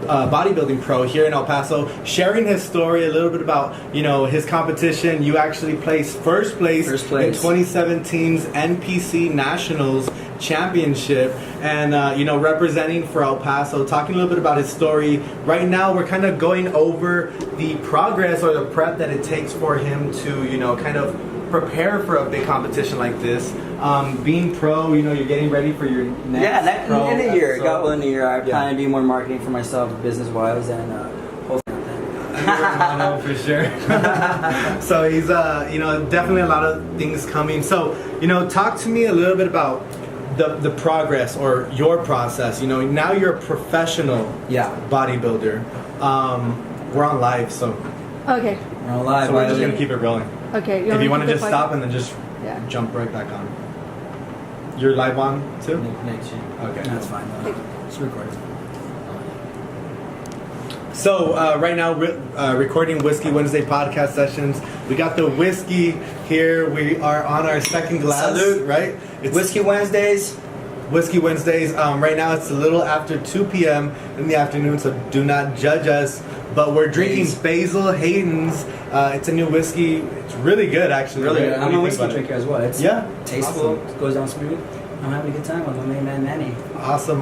bodybuilding pro here in El Paso, sharing his story a little bit about, you know, his competition. You actually placed first place in 2017's NPC Nationals Championship, and you know, representing for El Paso, talking a little bit about his story. Right now we're kind of going over the progress or the prep that it takes for him to, you know, kind of prepare for a big competition like this. Being pro, you know, you're getting ready for your next pro in a year. So, got one in a year. I plan to do more marketing for myself, business wise, and for sure. So he's, you know, definitely a lot of things coming. So, you know, talk to me a little bit about the progress or your process. You know, now you're a professional bodybuilder. We're on live, so okay. We're on live. So we're just gonna keep it rolling. Okay. If you want to just stop and then just jump right back on. You're live on too? Okay. That's fine. It's recorded. So right now, recording Whiskey Wednesday podcast sessions. We got the whiskey here. We are on our second glass. Salute. Right? It's Whiskey Wednesdays. Whiskey Wednesdays. Right now it's a little after 2 p.m. in the afternoon, so do not judge us. But we're drinking Basil Hayden's. It's a new whiskey. It's really good, actually. Really good. I'm a whiskey drinker as well. It's tasteful. Awesome. It goes down smooth. I'm having a good time with my main man Manny. Awesome.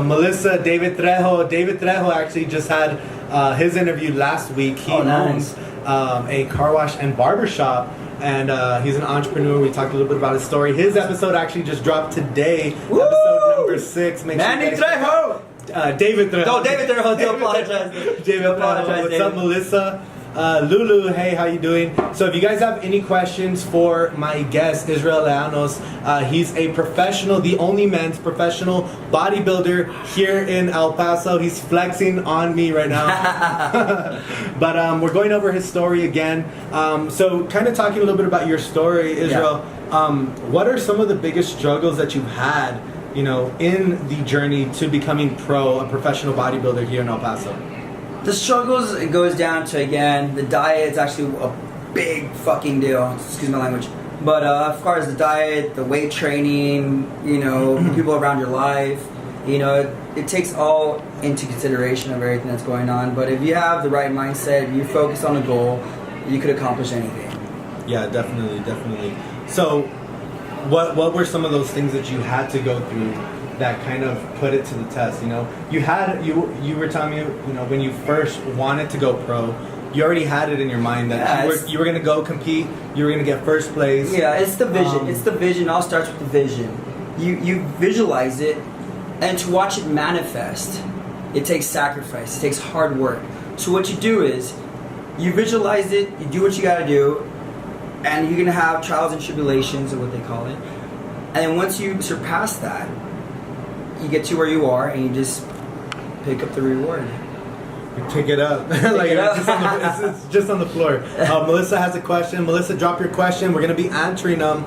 Melissa, David Trejo actually just had his interview last week. He owns a car wash and barber shop, and he's an entrepreneur. We talked a little bit about his story. His episode actually just dropped today. Woo! Episode number 6. Manny Trejo! David Trejo. No, David Trejo. Do apologize. What's up, Melissa? Lulu, hey, how you doing? So if you guys have any questions for my guest, Israel Leanos, he's a professional, the only men's professional bodybuilder here in El Paso. He's flexing on me right now. But we're going over his story again. So kind of talking a little bit about your story, Israel. What are some of the biggest struggles that you've had, you know, in the journey to becoming a professional bodybuilder here in El Paso? The struggles, it goes down to, again, the diet is actually a big fucking deal. Excuse my language. But as far as the diet, the weight training, you know, the people around your life, you know, it takes all into consideration of everything that's going on. But if you have the right mindset, if you focus on a goal, you could accomplish anything. Yeah, definitely. So what were some of those things that you had to go through, that kind of put it to the test? You know, you were telling me, you know, when you first wanted to go pro, you already had it in your mind that you were going to go compete, you were going to get first place. Yeah, it's the vision. It's the vision. It all starts with the vision. You visualize it, and to watch it manifest, it takes sacrifice. It takes hard work. So what you do is, you visualize it, you do what you got to do, and you're going to have trials and tribulations, or what they call it. And then once you surpass that, you get to where you are, and you just pick up the reward. You pick it up. Like, it's just on the floor. Melissa has a question. Melissa, drop your question. We're going to be answering them.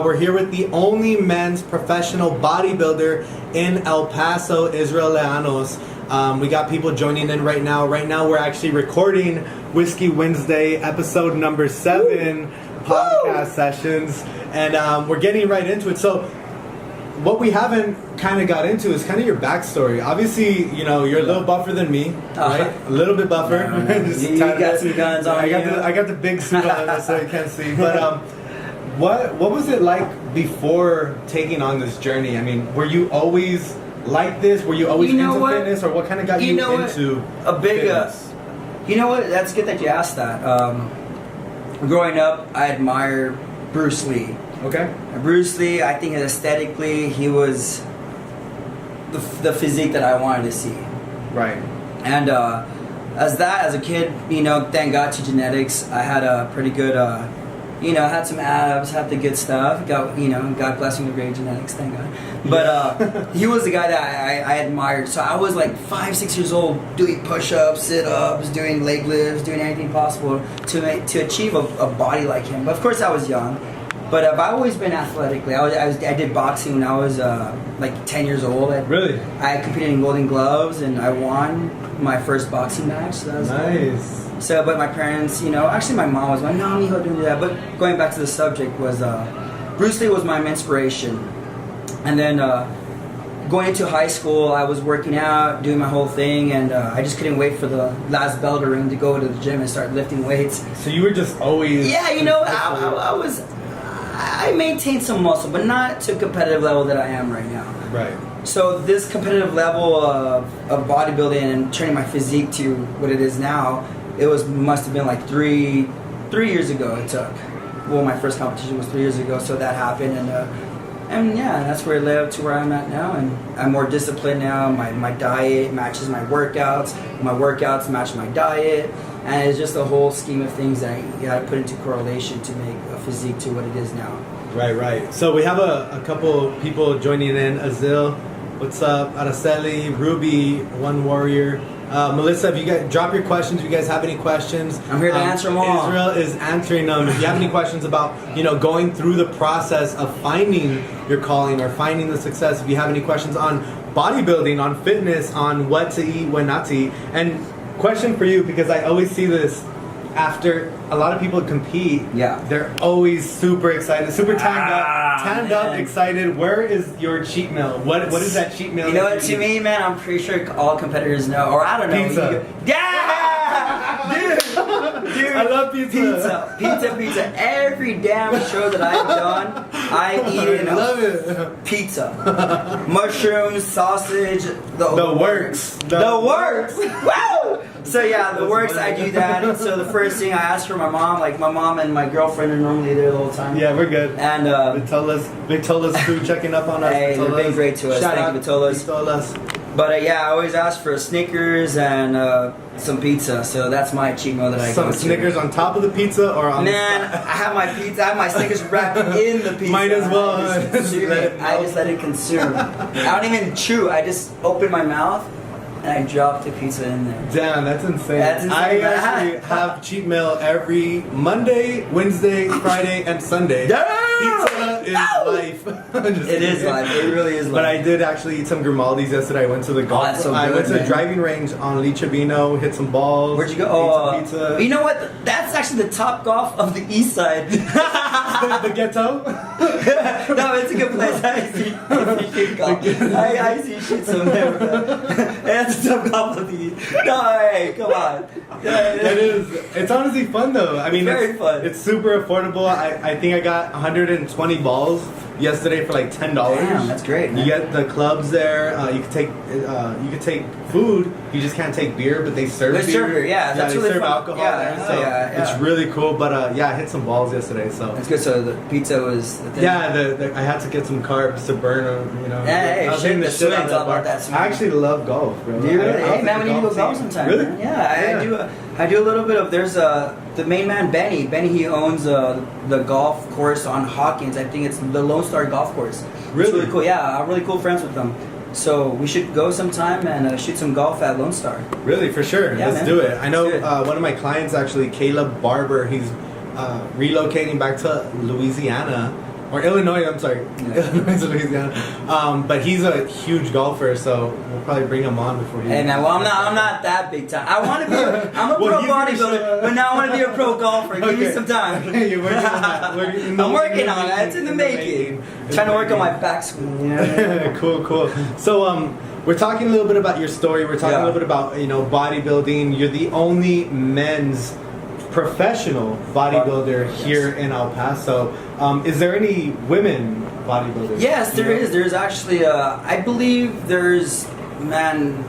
We're here with the only men's professional bodybuilder in El Paso, Israel Leanos. We got people joining in right now. Right now we're actually recording Whiskey Wednesday, episode number 7, podcast sessions. And we're getting right into it. So what we haven't kind of got into is kind of your backstory. Obviously, you know, you're a little buffer than me, right? A little bit buffer. No. You got some guns on you. I got the big suit on, so you can't see. But what was it like before taking on this journey? I mean, were you always like this? Were you always into fitness, or what kind of got you into fitness? You know what? That's good that you asked that. Growing up, I admire Bruce Lee. Okay. Bruce Lee, I think aesthetically, he was the physique that I wanted to see. Right. And as a kid, you know, thank God to genetics, I had a pretty good, you know, had some abs, had the good stuff. Got, you know, God bless me with great genetics, thank God. But he was the guy that I admired. So I was like 5-6 years old, doing push-ups, sit-ups, doing leg lifts, doing anything possible to achieve a body like him. But of course, I was young. But I've always been athletically. I did boxing when I was like 10 years old. Really? I competed in Golden Gloves, and I won my first boxing match. So that was nice. Good. So, but my parents, you know, actually my mom was like, no, mijo, don't do that. But going back to the subject was, Bruce Lee was my inspiration. And then going into high school, I was working out, doing my whole thing, and I just couldn't wait for the last bell to ring to go to the gym and start lifting weights. So you were just always... Yeah, you know, I maintained some muscle, but not to a competitive level that I am right now. Right. So this competitive level of bodybuilding and turning my physique to what it is now, must have been like three years ago it took. Well, my first competition was 3 years ago, so that happened, and yeah, that's where it led up to where I'm at now, and I'm more disciplined now. My diet matches my workouts match my diet, and it's just a whole scheme of things that you gotta put into correlation to make a physique to what it is now. Right. So we have a couple people joining in. Azil, what's up? Araceli, Ruby, One Warrior. Melissa, if you guys drop your questions, if you guys have any questions, I'm here to answer them all. Israel is answering them. If you have any questions about, you know, going through the process of finding your calling or finding the success, if you have any questions on bodybuilding, on fitness, on what to eat, when not to eat, and question for you, because I always see this after a lot of people compete. Yeah, they're always super excited, super tanned up, excited. Where is your cheat meal? What is that cheat meal? You know what? To me, man, I'm pretty sure all competitors know, or I don't know. Pizza. Dude, I love pizza. Pizza. Every damn show that I've done, I eat it. I love it. Pizza, mushrooms, sausage, the works. The works. Woo! So yeah, the works. I do that. So the first thing I ask for my mom, like my mom and my girlfriend are normally there the whole time. Yeah, we're good. And Vitola's crew checking up on us. Hey, they've been great to us. Thank you, Vitola's. But yeah, I always ask for Snickers and some pizza. So that's my cheat meal that I go to. Some Snickers on top of the pizza or on? Man, I have my pizza. I have my Snickers wrapped in the pizza. Might as well. I just let it consume. I don't even chew. I just open my mouth and I drop the pizza in there. Damn, that's insane. I actually have cheat meal every Monday, Wednesday, Friday, and Sunday. Pizza is life. It is life. It really is life. But I did actually eat some Grimaldi's yesterday. I went to the golf. So I good, went to man. the driving range on Lichabino, hit some balls. Where'd you go? Ate some pizza. You know what? That's actually the top golf of the east side. the ghetto? No, it's a good place. I see shit golf. I see shit somewhere. That's the top golf of the east. No, hey, come on. It is. It's honestly fun though. I mean, very fun. It's super affordable. I think I got 120 balls yesterday for like $10. Damn, that's great, man. You get the clubs there. You could take food. You just can't take beer, but they serve beer. They serve beer, yeah. That's they really serve fun. alcohol Yeah, there. So yeah. it's really cool. But yeah, I hit some balls yesterday. So that's good. So the pizza was the thing. Yeah, I had to get some carbs to burn them. You know. Hey, I was hitting the shit out of that bar. That I actually love golf, bro. Do you really? Hey, man, we need to go golf sometime. Really? Man. Yeah, I do a little bit of. There's the main man Benny. Benny, he owns the golf course on Hawkins. I think it's the Lone Star Golf Course. Really? It's really cool. Yeah, I'm really cool friends with them. So we should go sometime and shoot some golf at Lone Star. Really, for sure. Yeah, Let's do it. I know one of my clients actually, Caleb Barber. He's relocating back to Louisiana. Or Illinois, I'm sorry. Illinois to Louisiana. But he's a huge golfer, so we'll probably bring him on before he... Hey man, well I'm not that big time. I want to be I'm a pro bodybuilder, but now I want to be a pro golfer. Give me some time. Hey, you're working on that. I'm working on it. It's in the making. Trying to work on my back swing. Yeah. Cool. So we're talking a little bit about your story. We're talking a little bit about bodybuilding. You're the only men's professional bodybuilder here in El Paso. Is there any women bodybuilders? Yes, there is. There's actually, I believe there's, man,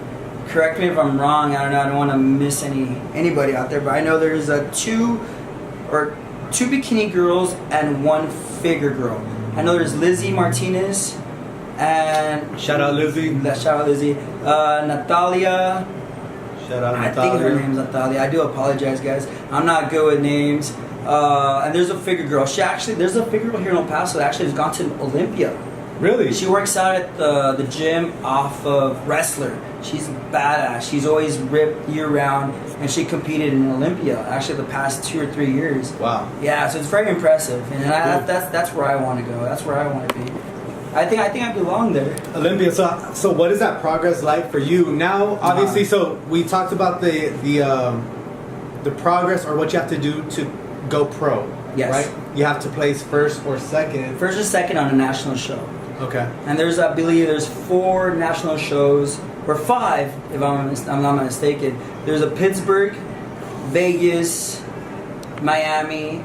correct me if I'm wrong. I don't want to miss anybody out there, but I know there's two bikini girls and one figure girl. I know there's Lizzie Martinez and shout out Lizzie. Natalia. Shout out Natalia. I think her name's Natalia. I do apologize, guys. I'm not good with names. And there's a figure girl. There's a figure girl here in El Paso that actually has gone to Olympia. Really? She works out at the gym off of Wrestler. She's badass. She's always ripped year round, and she competed in Olympia actually the past 2 or 3 years. Wow. Yeah, so it's very impressive, and that's where I want to go. That's where I want to be. I think I belong there. Olympia. So what is that progress like for you now? Obviously, so we talked about the progress or what you have to do to go pro. Yes. Right. You have to place first or second. First or second on a national show. Okay. And I believe there's 4 national shows or 5 if I'm not mistaken. There's a Pittsburgh, Vegas, Miami.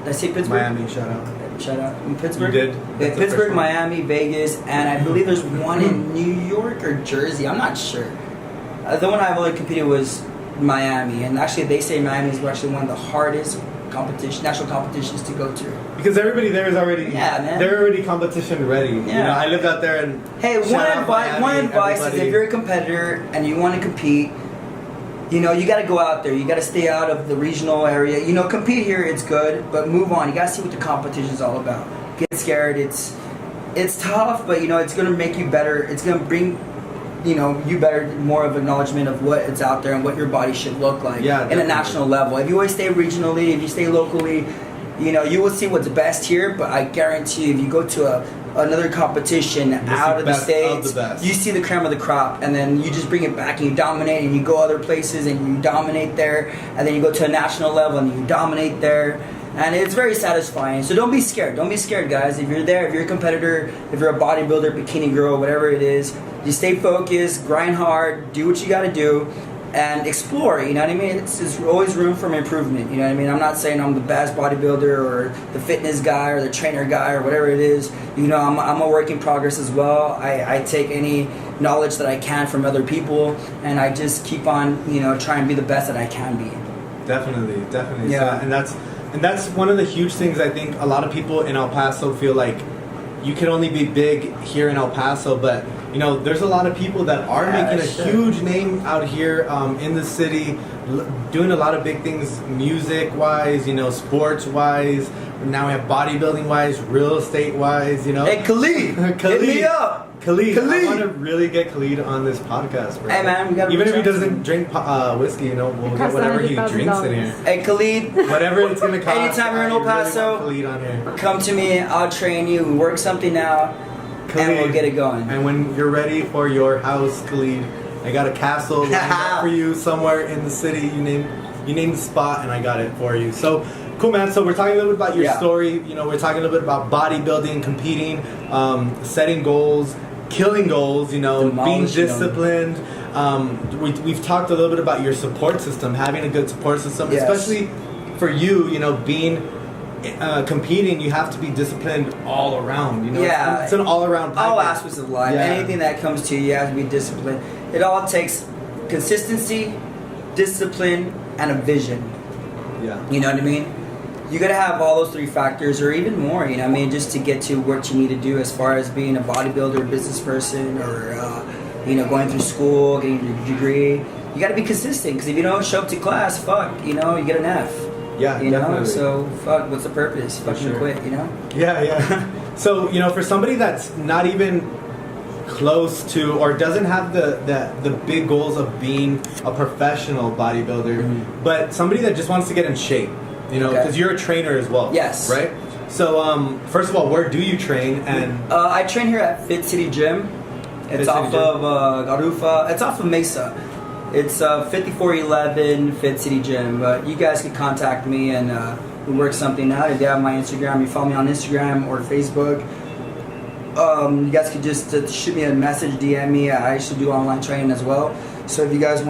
Did I say Pittsburgh? Miami. Shout out. In Pittsburgh? You did? Yeah, Pittsburgh, Miami, Vegas, and I believe there's one in New York or Jersey. I'm not sure. The one I've only competed was Miami, and actually they say Miami is actually one of the hardest national competitions to go to. Because everybody there is already they're already competition ready. Yeah. I lived out there and one advice is if you're a competitor and you want to compete, you got to go out there. You got to stay out of the regional area. Compete here, it's good, but move on. You got to see what the competition is all about. Get scared. It's tough, but it's going to make you better. It's going to bring you better, more of acknowledgement of what it's out there and what your body should look like in a national level. If you always stay regionally, if you stay locally, you will see what's best here, but I guarantee you, if you go to another competition out of the States, you see the creme of the crop, and then you just bring it back and you dominate, and you go other places and you dominate there, and then you go to a national level and you dominate there. And it's very satisfying. So don't be scared. Don't be scared, guys. If you're there, if you're a competitor, if you're a bodybuilder, bikini girl, whatever it is, you stay focused, grind hard, do what you got to do, and explore. You know what I mean? It's always room for improvement. You know what I mean? I'm not saying I'm the best bodybuilder or the fitness guy or the trainer guy or whatever it is. I'm a work in progress as well. I take any knowledge that I can from other people, and I just keep on, trying to be the best that I can be. Definitely. Yeah. So, and that's one of the huge things I think a lot of people in El Paso feel like you can only be big here in El Paso, but there's a lot of people that are making a huge name out here in the city, doing a lot of big things music-wise, sports wise. Now we have bodybuilding wise, real estate wise, Hey, Khalid, hit me up. Khalid, I want to really get Khalid on this podcast, bro. Hey man, we gotta even if he doesn't drink whiskey, we'll get whatever he drinks in here. Hey Khalid, whatever it's gonna cost. Anytime you're in El Paso, Khalid on here. Come to me. I'll train you. We work something out, Khalid, and we'll get it going. And when you're ready for your house, Khalid, I got a castle lined up for you somewhere in the city. You name the spot, and I got it for you. So. Cool, man. So we're talking a little bit about your story. We're talking a little bit about bodybuilding, competing, setting goals, killing goals. Being disciplined. We've talked a little bit about your support system, having a good support system, especially for you. Being competing, you have to be disciplined all around. You know, it's an all around. All aspects of life. Yeah. Anything that comes to you have to be disciplined. It all takes consistency, discipline, and a vision. Yeah. You know what I mean? You gotta have all those three factors, or even more. You know what I mean? Just to get to what you need to do as far as being a bodybuilder, business person, or going through school, getting your degree. You gotta be consistent, because if you don't show up to class, you get an F. Yeah, you definitely. know. So what's the purpose? Fucking quit. You know. Yeah. So for somebody that's not even close to, or doesn't have the big goals of being a professional bodybuilder, but somebody that just wants to get in shape. Because you're a trainer as well. Yes. Right? So, first of all, where do you train? And I train here at Fit City Gym. It's off of Garufa. It's off of Mesa. It's 5411 Fit City Gym. But you guys can contact me and we'll work something out. If you have my Instagram, you follow me on Instagram or Facebook. You guys could just shoot me a message, DM me. I actually do online training as well. So if you guys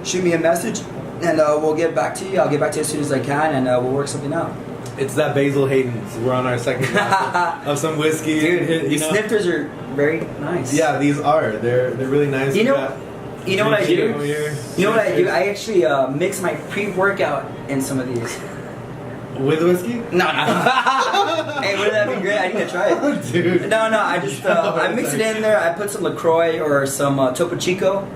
shoot me a message. And we'll get back to you. I'll get back to you as soon as I can, and we'll work something out. It's that Basil Hayden's. We're on our second glass of some whiskey. Dude, these snifters are very nice. Yeah, these are. They're really nice. You know what I do? You know what I do? I actually mix my pre-workout in some of these. With whiskey? No. Hey, wouldn't that be great? I need to try it. Dude. No, I just I mix it in there. I put some LaCroix or some Topo Chico.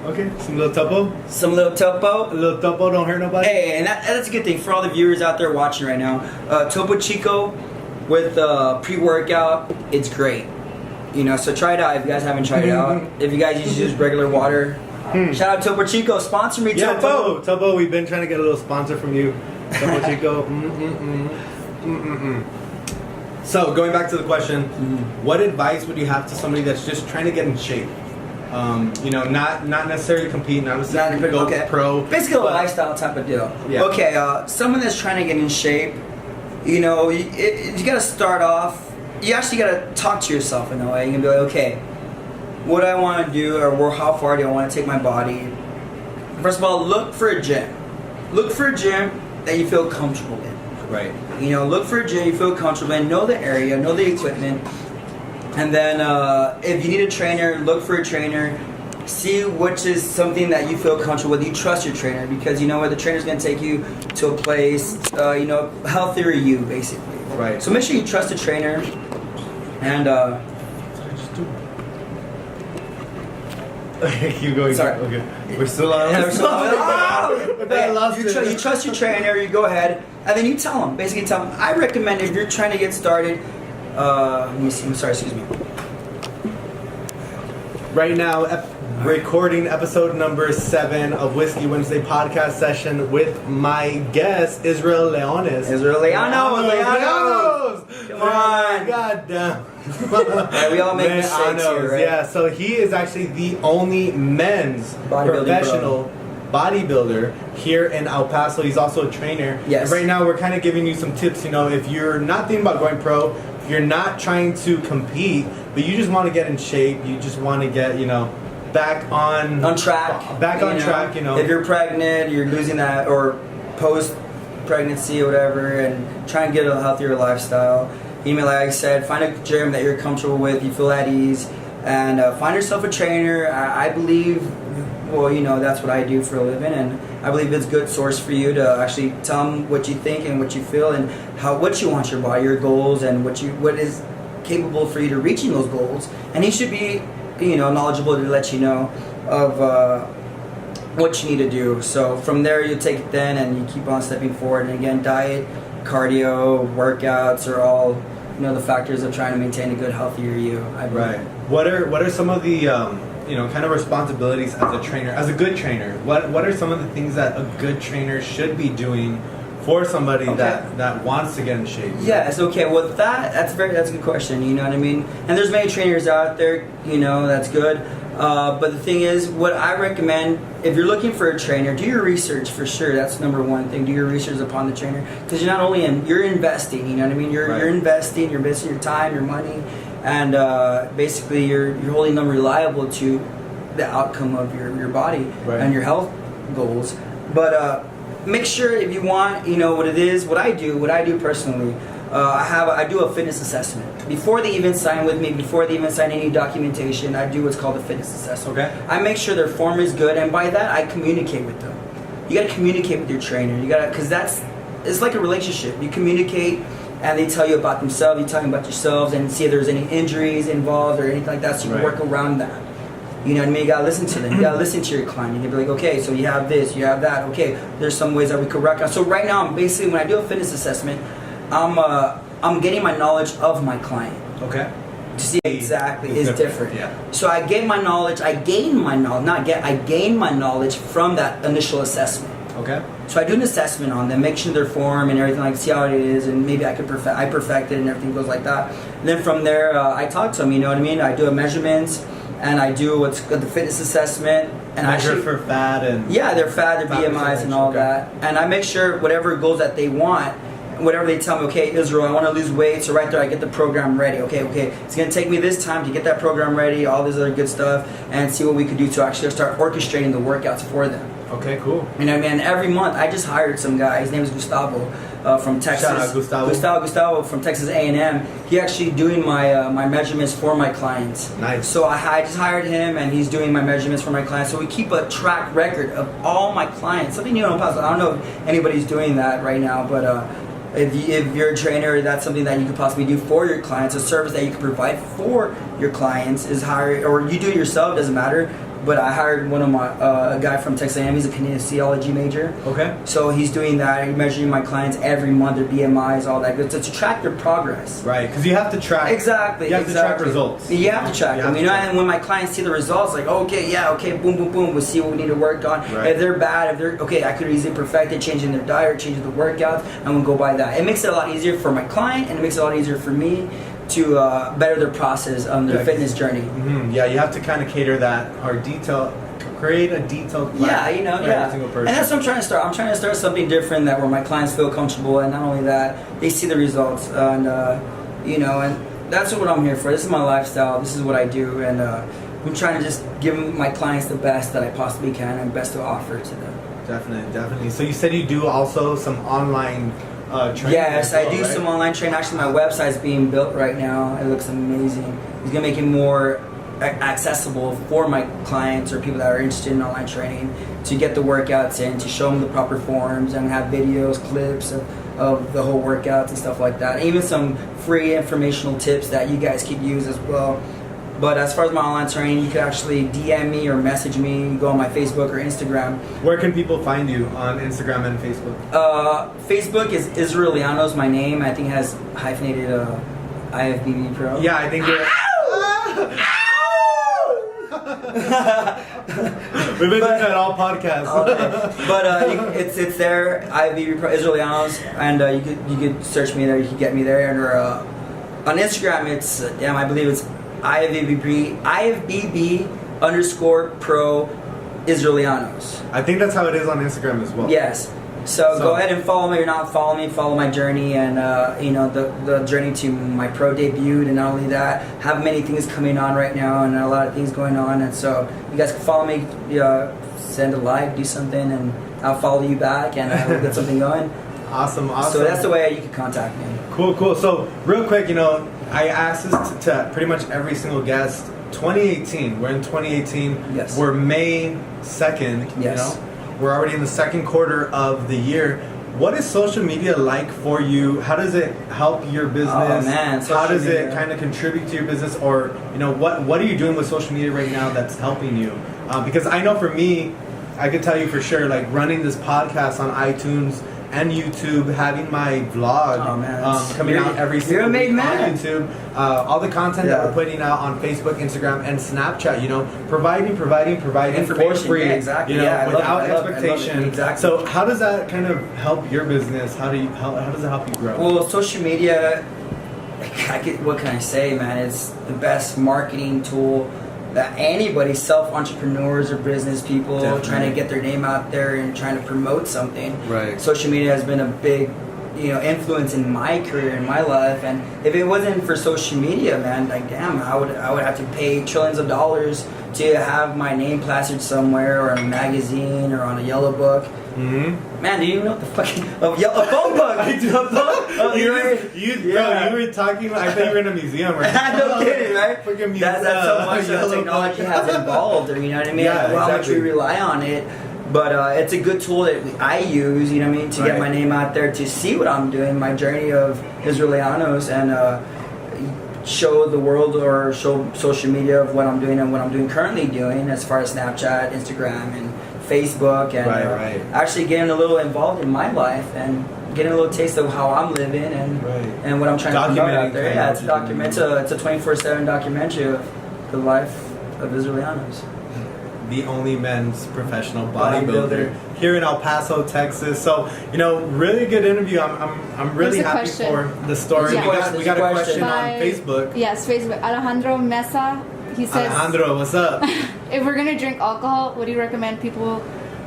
Okay, some little topo. A little topo don't hurt nobody. Hey, and that's a good thing for all the viewers out there watching right now. Topo Chico with pre-workout, it's great. So try it out if you guys haven't tried it out. If you guys use regular water, shout out Topo Chico, sponsor me. Yeah, Topo, we've been trying to get a little sponsor from you. Topo Chico. So going back to the question, what advice would you have to somebody that's just trying to get in shape? Not necessarily compete, not necessarily go pro. Basically a lifestyle type of deal. Yeah. Okay, someone that's trying to get in shape, you gotta start off, you actually gotta talk to yourself in a way. You can be like, okay, what do I want to do, or how far do I want to take my body? First of all, look for a gym. Look for a gym that you feel comfortable in. Right. Look for a gym you feel comfortable in, know the area, know the equipment. And then if you need a trainer, look for a trainer. See which is something that you feel comfortable with. You trust your trainer, because the trainer's going to take you to a place, healthier you, basically. Right. So make sure you trust the trainer. And keep going. Sorry. Okay. We're still on. You trust your trainer. You go ahead, and then you tell them. Basically, tell them. I recommend if you're trying to get started. Let me see. I'm sorry. Excuse me. Right now, recording episode number 7 of Whiskey Wednesday podcast session with my guest Israel Leones. Leanos. Come on. God damn. We all make mistakes here, right? Yeah. So he is actually the only men's professional bodybuilder here in El Paso. He's also a trainer. Yes. And right now, we're kind of giving you some tips. If you're not thinking about going pro. You're not trying to compete, but you just want to get in shape. You just want to get, back on track. Track. If you're pregnant, you're losing that, or post-pregnancy or whatever, and try and get a healthier lifestyle. Like I said, find a gym that you're comfortable with, you feel at ease, and find yourself a trainer. I believe, that's what I do for a living, and I believe it's a good source for you to actually tell them what you think and what you feel, and what you want your body, your goals, and what is capable for you to reaching those goals. And he should be, knowledgeable to let you know of what you need to do. So from there, you take it then, and you keep on stepping forward. And again, diet, cardio, workouts are all the factors of trying to maintain a good, healthier you. Right. What are some of the kind of responsibilities as a trainer, as a good trainer? What are some of the things that a good trainer should be doing for somebody that wants to get in shape? Yes, okay. Well, that's a good question. You know what I mean? And there's many trainers out there, that's good. But the thing is, what I recommend, if you're looking for a trainer, do your research for sure. That's number one thing. Do your research upon the trainer, because you're not only you're investing. You know what I mean? You're investing your time, your money, and basically you're holding them reliable to the outcome of your body and your health goals. But make sure if you want, what it is, what I do personally. I do a fitness assessment before they even sign with me. Before they even sign any documentation, I do what's called a fitness assessment. Okay. I make sure their form is good, and by that I communicate with them. You got to communicate with your trainer. Because it's like a relationship. You communicate, and they tell you about themselves. You tell them about yourselves, and see if there's any injuries involved or anything like that. So you can work around that. You know what I mean? You gotta listen to them. You gotta listen to your client. You gotta be like, okay, so you have this, you have that. Okay, there's some ways that we could work on. So right now, I'm basically, when I do a fitness assessment, I'm getting my knowledge of my client. Okay. To see exactly is different. Yeah. So I gain my knowledge. I gain my knowledge from that initial assessment. Okay. So I do an assessment on them, make sure their form and everything, like see how it is, and maybe I perfect it, and everything goes like that. And then from there, I talk to them. You know what I mean? I do a measurements, and I do what's the fitness assessment, and measure for fat and their fat, their BMIs, and all that. And I make sure whatever goals that they want. Whatever they tell me, okay, Israel, I want to lose weight, so right there I get the program ready. Okay, it's going to take me this time to get that program ready, all this other good stuff, and see what we could do to actually start orchestrating the workouts for them. Okay, cool. You know what I mean? Every month, I just hired some guy, his name is Gustavo, from Texas. Shout out Gustavo. Gustavo from Texas A&M. He actually doing my measurements for my clients. Nice. So I just hired him, and he's doing my measurements for my clients. So we keep a track record of all my clients. Something new on Paso. I don't know if anybody's doing that right now, but if you're a trainer, that's something that you could possibly do for your clients. A service that you can provide for your clients is hire, or you do it yourself, doesn't matter. But I hired one of my a guy from Texas A&M. He's a kinesiology major. Okay. So he's doing that. He's measuring my clients every month, their BMIs, all that good, to track their progress. Right, because you have to track. Exactly. You have to track results. You have to track them. And when my clients see the results, like, okay, boom, boom, boom, we'll see what we need to work on. Right. If they're bad, I could easily perfect it, changing their diet, changing the workouts, and we'll go by that. It makes it a lot easier for my client, and it makes it a lot easier for me to better their process on their fitness journey. Mm-hmm. Yeah, you have to kind of cater that or create a detailed plan for every single person. And that's what I'm trying to start. I'm trying to start something different where my clients feel comfortable, and not only that, they see the results, and and that's what I'm here for. This is my lifestyle. This is what I do, and I'm trying to just give my clients the best that I possibly can and best to offer to them. Definitely. So you said you do also some online training? Yes, I do some online training. Actually, my website's being built right now. It looks amazing. It's gonna make it more accessible for my clients or people that are interested in online training to get the workouts in, to show them the proper forms, and have videos, clips of the whole workouts and stuff like that. Even some free informational tips that you guys could use as well. But as far as my online training, you can actually DM me or message me, go on my Facebook or Instagram. Where can people find you on Instagram and Facebook? Facebook is Israel Leanos, my name. I think it has hyphenated IFBB Pro. Yeah, I think you're... We've been doing that all podcasts. But it's there, IFBB Pro, Israel Leanos, and you could search me there. You can get me there. And on Instagram, it's I believe it's IFBB _pro Israel Leanos. I think that's how it is on Instagram as well. Yes. So go ahead and follow me or not follow me. Follow my journey and the journey to my pro debut, and not only that, have many things coming on right now and a lot of things going on. And so you guys can follow me, send a like, do something, and I'll follow you back, and we'll get something going. Awesome. So that's the way you can contact me. Cool. So real quick, I asked this to pretty much every single guest. 2018. We're in 2018. Yes. We're May 2nd. Yes. We're already in the second quarter of the year. What is social media like for you? How does it help your business? Oh man, how does it kind of contribute to your business? Or what are you doing with social media right now that's helping you? Because I know for me, I could tell you for sure, like running this podcast on iTunes and YouTube, having my vlog coming out every single week on YouTube, all the content that we're putting out on Facebook, Instagram, and Snapchat, providing for free, without expectation. Exactly. So how does that kind of help your business? How does it help you grow? Well, social media, what can I say, man? It's the best marketing tool that anybody, self-entrepreneurs or business people trying to get their name out there and trying to promote something. Right. Social media has been a big, influence in my career, in my life, and if it wasn't for social media, man, like damn, I would have to pay trillions of dollars to have my name plastered somewhere or in a magazine or on a yellow book. Mm-hmm. Man, do you know what the fucking a phone book? I do. Bro, you were talking. I thought you were in a museum. Or no kidding, right? Museum, that's so much technology has involved. You know what I mean? Yeah, how much we rely on it. But it's a good tool that I use, you know what I mean, to get my name out there, to see what I'm doing, my journey of Leanos, and show the world or show social media of what I'm doing and what I'm currently doing as far as Snapchat, Instagram, and Facebook, and actually getting a little involved in my life and getting a little taste of how I'm living and what I'm trying to promote out there. Yeah, it's a document. It's a 24/7 documentary of the life of Leanos. The only men's professional bodybuilder here in El Paso, Texas. So, really good interview. I'm really happy for the story. Yeah. We got a question on Facebook. Yes, Facebook. Alejandro Mesa. He says, Alejandro, what's up? If we're gonna drink alcohol, what do you recommend people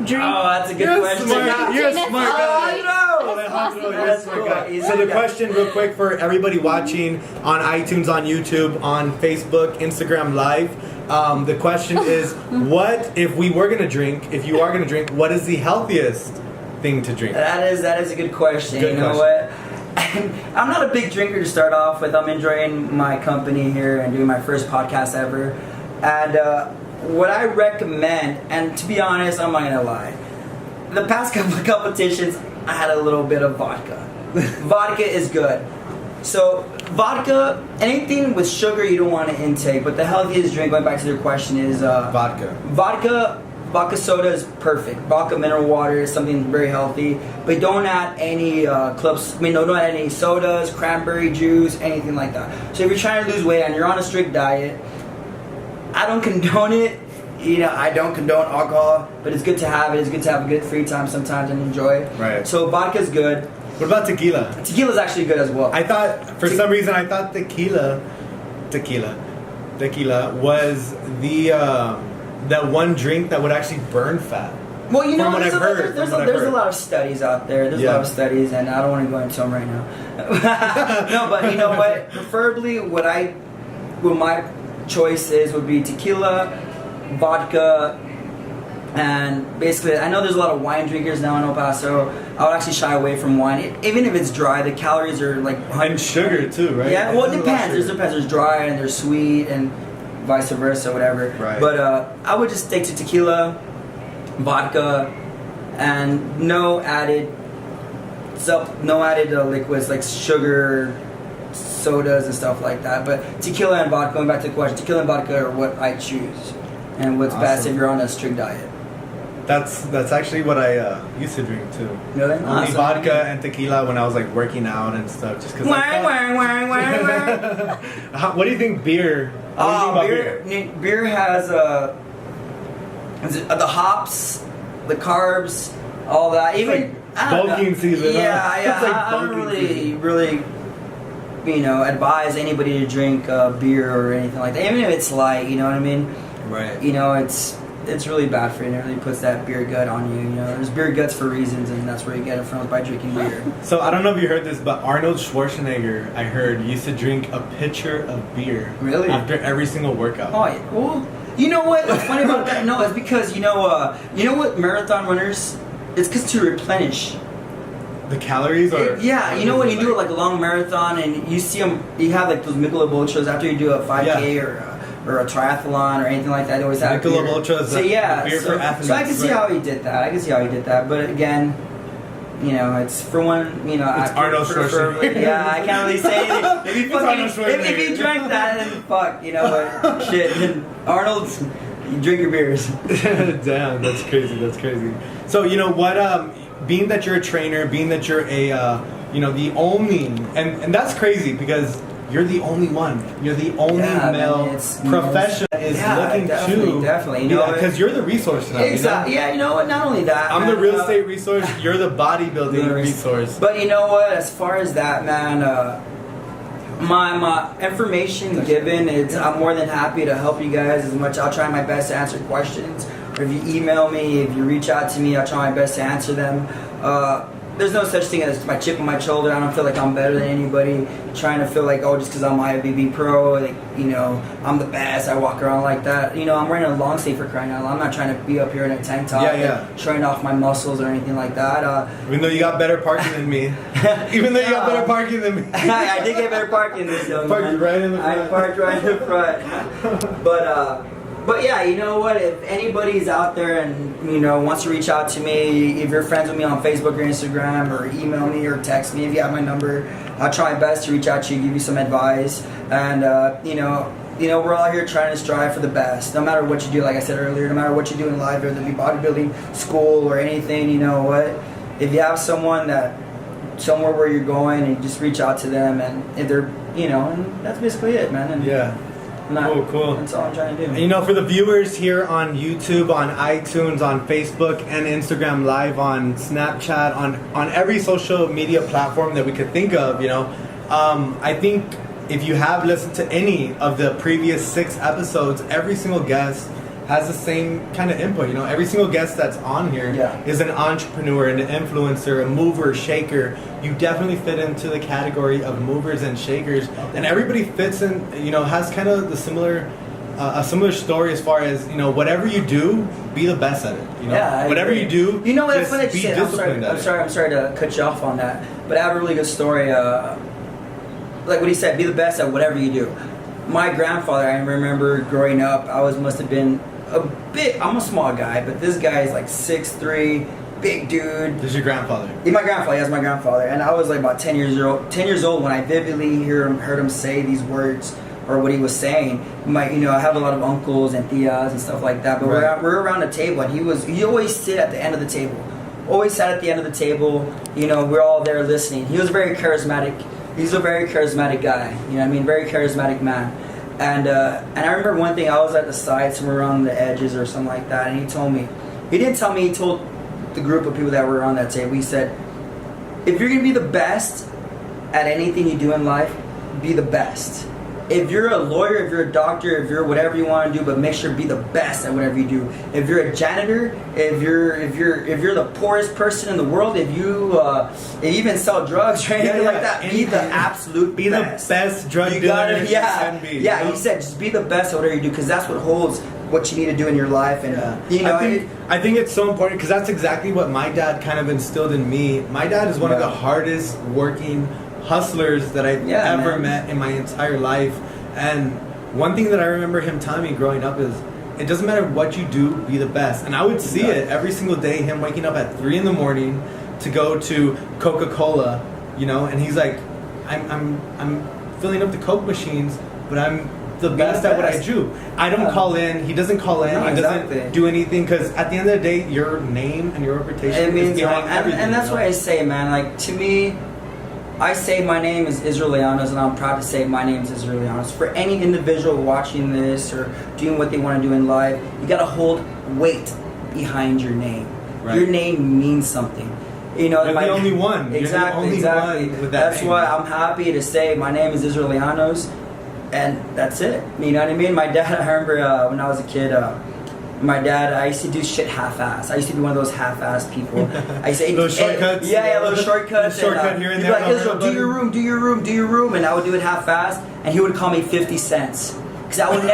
drink? Oh, that's a good question. You're a smart guy. Alejandro, you're a smart guy. So the question, real quick, for everybody watching on iTunes, on YouTube, on Facebook, Instagram Live. The question is, what if we were gonna drink? If you are gonna drink, what is the healthiest thing to drink? That is a good question. You know what? I'm not a big drinker to start off with. I'm enjoying my company here and doing my first podcast ever. And what I recommend, and to be honest, I'm not gonna lie, the past couple of competitions, I had a little bit of vodka. Vodka is good. So vodka, anything with sugar you don't want to intake, but the healthiest drink, going back to your question, is vodka. Vodka soda is perfect. Vodka mineral water is something very healthy, but don't add any don't add any sodas, cranberry juice, anything like that. So if you're trying to lose weight and you're on a strict diet, I don't condone it. I don't condone alcohol, but it's good to have it. It's good to have a good free time sometimes and enjoy it. Right. So vodka's good. What about tequila? Tequila's actually good as well. I thought, for some reason, tequila was that one drink that would actually burn fat. Well, there's a lot of studies out there. There's a lot of studies, and I don't want to go into them right now. No, but you know what? Preferably, what my choice would be tequila, vodka, and basically, I know there's a lot of wine drinkers now in El Paso. I would actually shy away from wine, even if it's dry. The calories are like 100. And sugar too, right? Yeah, well, it depends. There's dry and there's sweet and vice versa, whatever. Right. But I would just stick to tequila, vodka, and no added liquids like sugar, sodas and stuff like that. But tequila and vodka, going back to the question, tequila and vodka are what I choose, and what's best if you're on a strict diet. That's actually what I used to drink too. Really? Only vodka and tequila when I was like working out and stuff. Just because. What do you think beer? Beer has the hops, the carbs, all that. Even bulking season. Yeah. I don't really advise anybody to drink beer or anything like that. Even if it's light, you know what I mean? Right. It's really bad for you, and it really puts that beer gut on you. There's beer guts for reasons, and that's where you get it from, by drinking beer. So I don't know if you heard this, but Arnold Schwarzenegger, I heard, used to drink a pitcher of beer. Really? After every single workout. Oh, yeah. Well, you know what? What's funny about that? No, it's because you know what marathon runners? It's because to replenish. The calories are. Yeah, you know when you do like a long marathon and you see them, you have like those Michelob Ultras after you do a 5K or a triathlon or anything like that. They always have Michelob Ultra. So yeah, beer for athletes. So I can see how he did that. But again, it's for one. It's Arnold Schwarzenegger. Yeah, I can't really say anything. If he drank that, then fuck, but shit. Then Arnold, you drink your beers. Damn, that's crazy. So you know what? Being that you're a trainer, being that you're the only, and that's crazy because you're the only one. You're the only male professional that is looking definitely. Because you're the resource now. Exactly. Yeah, not only that. I'm the real estate resource. You're the bodybuilding resource. But you know what? As far as that, man, my information given, I'm more than happy to help you guys as much. I'll try my best to answer questions. Or if you email me, if you reach out to me, I'll try my best to answer them. there's no such thing as my chip on my shoulder. I don't feel like I'm better than anybody. Trying to feel like, oh, just because I'm IFBB pro, like, you know, I'm the best. I walk around like that. You know, I'm wearing a long sleeve for crying out loud. I'm not trying to be up here in a tank top, showing off my muscles or anything like that. Even though you got better parking than me. Even though you got better parking than me. I did get better parking than this young man. Right in the front. I parked right in the front. But yeah, you know what? If anybody's out there and, you know, wants to reach out to me, if you're friends with me on Facebook or Instagram, or email me or text me if you have my number, I'll try my best to reach out to you, give you some advice. And you know, we're all here trying to strive for the best. No matter what you do, like I said earlier, no matter what you do in life, whether it be bodybuilding, school, or anything, you know what? If you have someone that somewhere where you're going, and just reach out to them, and if they're, you know, and that's basically it, man. And yeah. Cool. That's all I'm trying to do. And, you know, for the viewers here on YouTube, on iTunes, on Facebook, and Instagram Live, on Snapchat, on every social media platform that we could think of, you know, I think if you have listened to any of the previous 6 episodes, every single guest has the same kind of input. You know, every single guest that's on here is an entrepreneur, an influencer, a mover, shaker. You definitely fit into the category of movers and shakers, and everybody fits in. You know, has kind of the similar, a similar story as far as, you know, whatever you do, be the best at it. You know, whatever you do, you know what? That's funny be you said. I'm sorry to cut you off on that, but I have a really good story. Like what he said, be the best at whatever you do. My grandfather, I remember growing up, must have been I'm a small guy, but this guy is like 6'3", big dude. This is your grandfather? He's my grandfather, yes, my grandfather. And I was like about 10 years old when I vividly heard him say these words, or what he was saying. You know, I have a lot of uncles and tias and stuff like that, but we're around the table, and he always sit at the end of the table. Always sat at the end of the table, you know, we're all there listening. He was very charismatic. He's a very charismatic guy, you know what I mean? Very charismatic man. And I remember one thing, I was at the side, somewhere around the edges or something like that, and he told the group of people that were around that table, he said, if you're going to be the best at anything you do in life, be the best. If you're a lawyer, if you're a doctor, if you're whatever you want to do, but make sure be the best at whatever you do. If you're a janitor, if you're the poorest person in the world, if you even sell drugs or anything like that, be the absolute be best. The best drug dealer you can be. Yeah, he said just be the best at whatever you do, because that's what holds what you need to do in your life. And you know, I think it's so important, because that's exactly what my dad kind of instilled in me. My dad is one of the hardest working hustlers that I've ever met in my entire life. And one thing that I remember him telling me growing up is, it doesn't matter what you do, be the best. And I would see it every single day, him waking up at 3 a.m. to go to Coca-Cola, you know, and he's like, I'm filling up the Coke machines, but I'm the best at what I do. I don't call in, he doesn't call in, he doesn't do anything, because at the end of the day, your name and your reputation is behind everything. And that's what I say, man, like, to me, I say my name is Israel Leanos, and I'm proud to say my name is Israel Leanos. For any individual watching this or doing what they want to do in life, you got to hold weight behind your name. Right. Your name means something. You know, you're the only one. Exactly, You're the only one with that That's name. why I'm happy to say my name is Israel Leanos, and that's it. You know what I mean? My dad, I remember when I was a kid, my dad, I used to do shit half-ass. I used to be one of those half-ass people. I used to those shortcuts? Little shortcuts. Shortcut here and there. He'd be like, Israel, do your room. And I would do it half-fast, and he would call me 50 cents. Because I would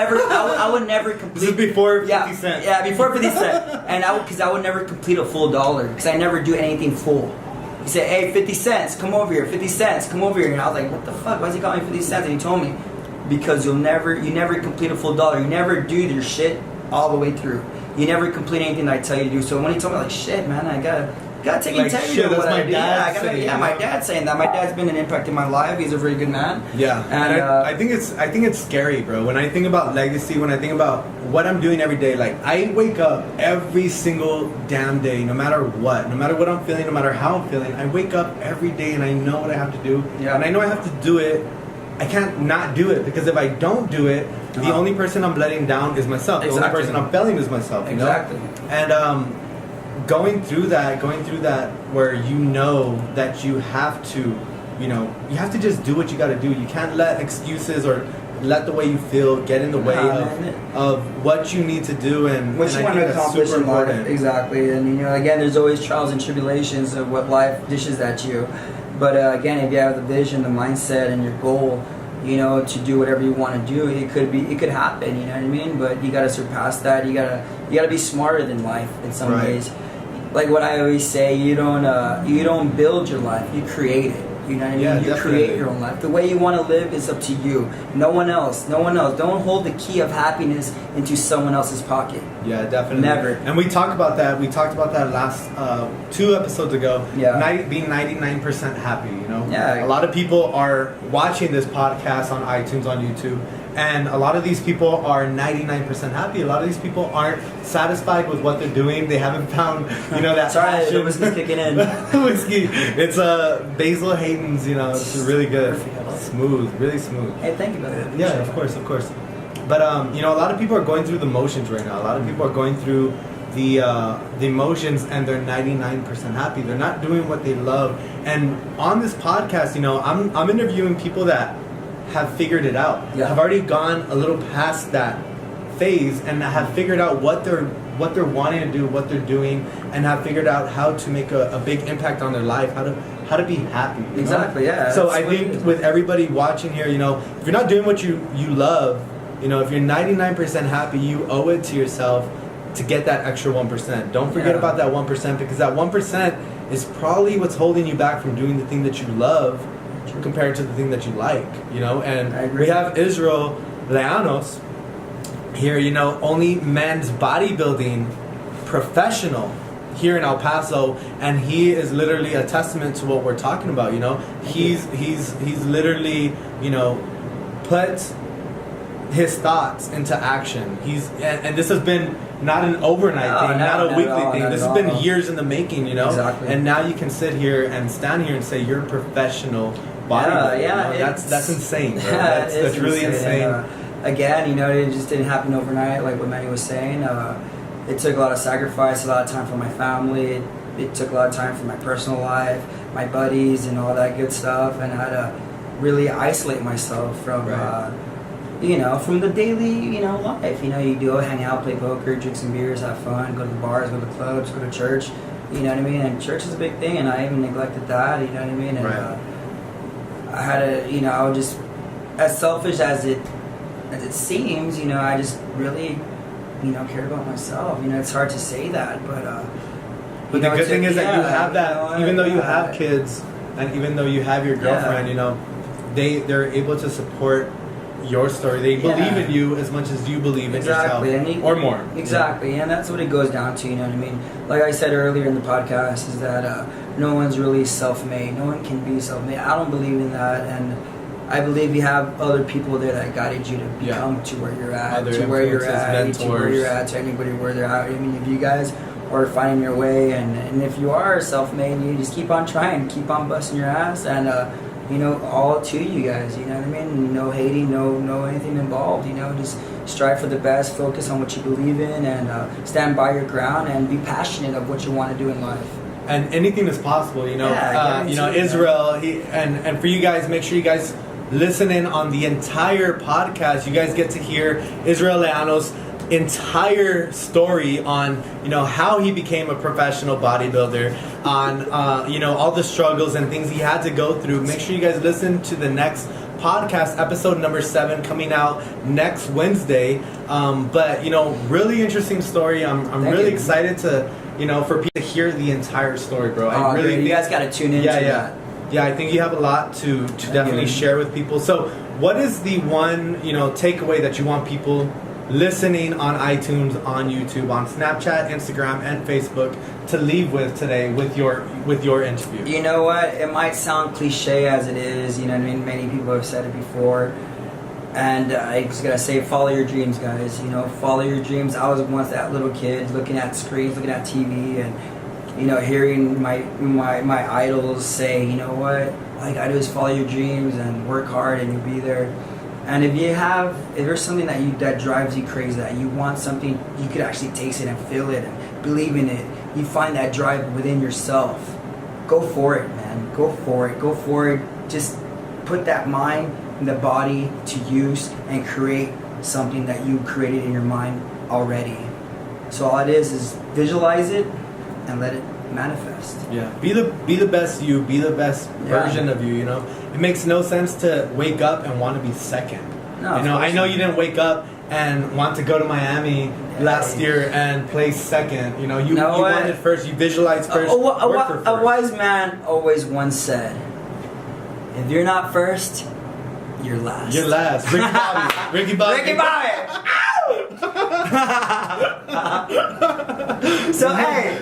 never complete. This is before 50 cents. Yeah, before 50 cents. And because I would never complete a full $1, because I never do anything full. He said, hey, 50 cents, come over here. 50 cents, come over here. And I was like, what the fuck? Why is he calling me 50 cents? And he told me, because you never complete a full $1. You never do your shit all the way through. You never complete anything that I tell you to do. So when he told me, like, shit, man, I gotta take integrity of what I do. My dad's saying that. My dad's been an impact in my life. He's a very good man. Yeah, and I think it's scary, bro. When I think about legacy, when I think about what I'm doing every day, like, I wake up every single damn day, no matter what I'm feeling, no matter how I'm feeling. I wake up every day and I know what I have to do, and I know I have to do it. I can't not do it, because if I don't do it, the only person I'm letting down is myself. The only person I'm failing is myself. Exactly. And going through that where you know that you have to, you have to just do what you got to do. You can't let excuses or let the way you feel get in the way of what you need to do and what you want to accomplish in life. Exactly. And again, there's always trials and tribulations of what life dishes at you. But again, if you have the vision, the mindset, and your goal, to do whatever you want to do, it could happen. You know what I mean? But you got to surpass that. You gotta be smarter than life in some ways. Like what I always say, you don't build your life, you create it. You know what I mean? Yeah, you create your own life. The way you want to live is up to you. No one else. Don't hold the key of happiness into someone else's pocket. Yeah, definitely. Never. And we talked about that. We talked about that last 2 episodes ago. Yeah. Being 99% happy. Yeah. A lot of people are watching this podcast on iTunes, on YouTube, and a lot of these people are 99% happy. A lot of these people aren't satisfied with what they're doing. They haven't found, that Sorry, passion. the whiskey's kicking in. Whiskey. It's Basil Hayden's. It's really good. Smooth, really smooth. Hey, thank you, brother. Yeah, of course. But a lot of people are going through the motions right now. A lot of people are going through the emotions, and they're 99% happy. They're not doing what they love. And on this podcast, I'm interviewing people that have figured it out. Yeah. Have already gone a little past that phase and have figured out what they're wanting to do, what they're doing, and have figured out how to make a big impact on their life, how to be happy. Exactly, yeah. So I think with everybody watching here, if you're not doing what you love, if you're 99% happy, you owe it to yourself to get that extra 1%. Don't forget about that 1%, because that 1% is probably what's holding you back from doing the thing that you love compared to the thing that you like, and we have Israel Leanos here, only men's bodybuilding professional here in El Paso, and he is literally a testament to what we're talking about. He's literally put his thoughts into action. And this has been not an overnight thing, not a weekly thing. This has been years in the making, Exactly. And now you can sit here and stand here and say you're a professional bodybuilder. That's insane, bro. That's really insane. Again, it just didn't happen overnight, like what Manny was saying. It took a lot of sacrifice, a lot of time for my family. It took a lot of time for my personal life, my buddies, and all that good stuff. And I had to really isolate myself from, from the daily, life. You go hang out, play poker, drink some beers, have fun, go to the bars, go to the clubs, go to church. You know what I mean? And church is a big thing, and I even neglected that. You know what I mean? And I had to, I was just as selfish as it seems. I just really, cared about myself. It's hard to say that, but the good thing is that you have that, even though you have kids, and even though you have your girlfriend, they're able to support your story. They believe in you as much as you believe in yourself, or more. Exactly, and that's what it goes down to. You know what I mean? Like I said earlier in the podcast, is that no one's really self-made. No one can be self-made. I don't believe in that, and I believe you have other people there that guided you to become to where you're at, mentors. To where you're at, to anybody where they're at. I mean, if you guys are finding your way, and if you are self-made, you just keep on trying, keep on busting your ass, and all to you guys. You know what I mean? No hating, no anything involved. Just strive for the best, focus on what you believe in, and stand by your ground, and be passionate of what you want to do in life. And anything is possible, Israel. And for you guys, make sure you guys listen in on the entire podcast. You guys get to hear Israel Leanos' entire story on how he became a professional bodybuilder, on all the struggles and things he had to go through. Make sure you guys listen to the next podcast, episode number 7, coming out next Wednesday. But really interesting story. I'm really excited to for people to hear the entire story, bro. I really think you guys got to tune into that. Yeah, I think you have a lot to definitely share with people. So what is the one, takeaway that you want people listening on iTunes, on YouTube, on Snapchat, Instagram, and Facebook to leave with today with your interview? You know what? It might sound cliche as it is, many people have said it before. And I just gotta say, follow your dreams, guys. Follow your dreams. I was once that little kid looking at screens, looking at TV, and hearing my idols say, what all you gotta do is follow your dreams and work hard, and you'll be there. And if there's something that drives you crazy, that you want something, you could actually taste it and feel it and believe in it. You find that drive within yourself. Go for it, man. Go for it. Just put that mind the body to use and create something that you created in your mind already. So all it is visualize it and let it manifest. Yeah, be the best you, be the best version of you. You know, it makes no sense to wake up and want to be second. No, you know, I know you didn't wake up and want to go to Miami last year and place second. You know, you wanted first. You visualized first. A wise man always once said, "If you're not first, you're last." You're last. Ricky Bobby. Ricky Bobby. Ricky Bobby. So hey,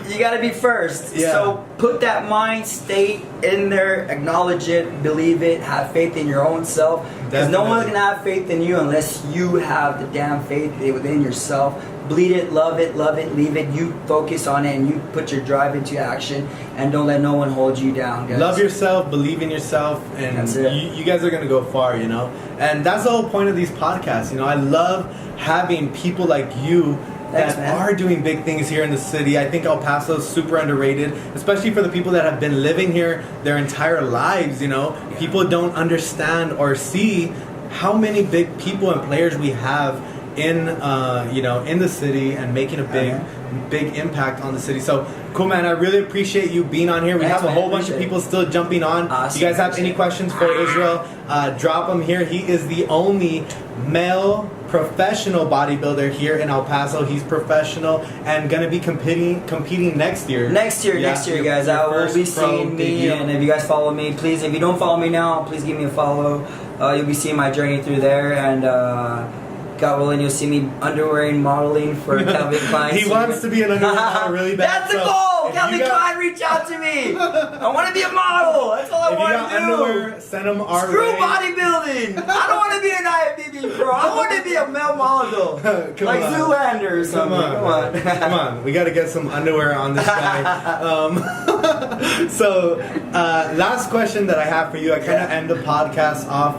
you gotta be first. Yeah. So put that mind state in there, acknowledge it, believe it, have faith in your own self. Because no one's gonna have faith in you unless you have the damn faith within yourself. Bleed it, love it, leave it. You focus on it and you put your drive into action, and don't let no one hold you down, guys. Love yourself, believe in yourself, and that's it. You guys are gonna go far, you know. And that's the whole point of these podcasts. You know, I love having people like you that are doing big things here in the city. I think El Paso is super underrated, especially for the people that have been living here their entire lives. You know, people don't understand or see how many big people and players we have in in the city and making a big impact on the city. So cool, man. I really appreciate you being on here. We have a whole bunch of people still jumping on. Awesome. You guys have any questions for Israel, drop them here. He is the only male professional bodybuilder here in El Paso. He's professional and gonna be competing next year. Next year, guys. I will be seeing me, and if you guys follow me, please. If you don't follow me now, please give me a follow. You'll be seeing my journey through there, and God willing, you'll see me underwearing modeling for Calvin Klein. He wants to be an underwear model really bad. That's the goal! Calvin Klein, reach out to me! I want to be a model! That's all I want to do! Underwear, send them our Screw way. bodybuilding! I don't want to be an IFBB pro. I want to be a male model. Like Zoolander or something. Come on. We got to get some underwear on this guy. So, last question that I have for you. I kind of end the podcast off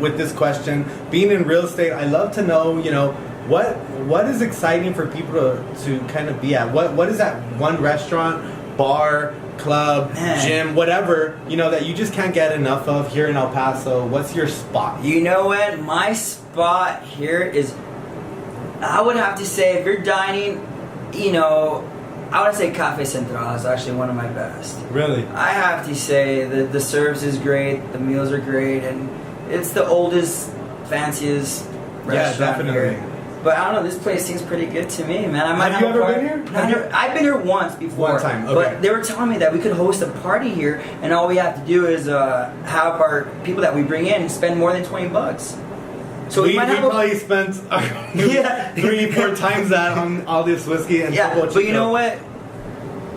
with this question. Being in real estate, I love to know, you know, what is exciting for people to kind of be at? What is that one restaurant, bar, club, gym, whatever, you know, that you just can't get enough of here in El Paso? What's your spot? You know what? My spot here is, I would have to say, if you're dining, you know, I would say Cafe Central is actually one of my best. Really? I have to say that the service is great, the meals are great, and it's the oldest, fanciest restaurant here. But I don't know, this place seems pretty good to me, man. Have you ever been here? I've been here once before. One time, okay. But they were telling me that we could host a party here, and all we have to do is have our people that we bring in spend more than $20. So we probably spent 3-4 times that on all this whiskey and but you know what?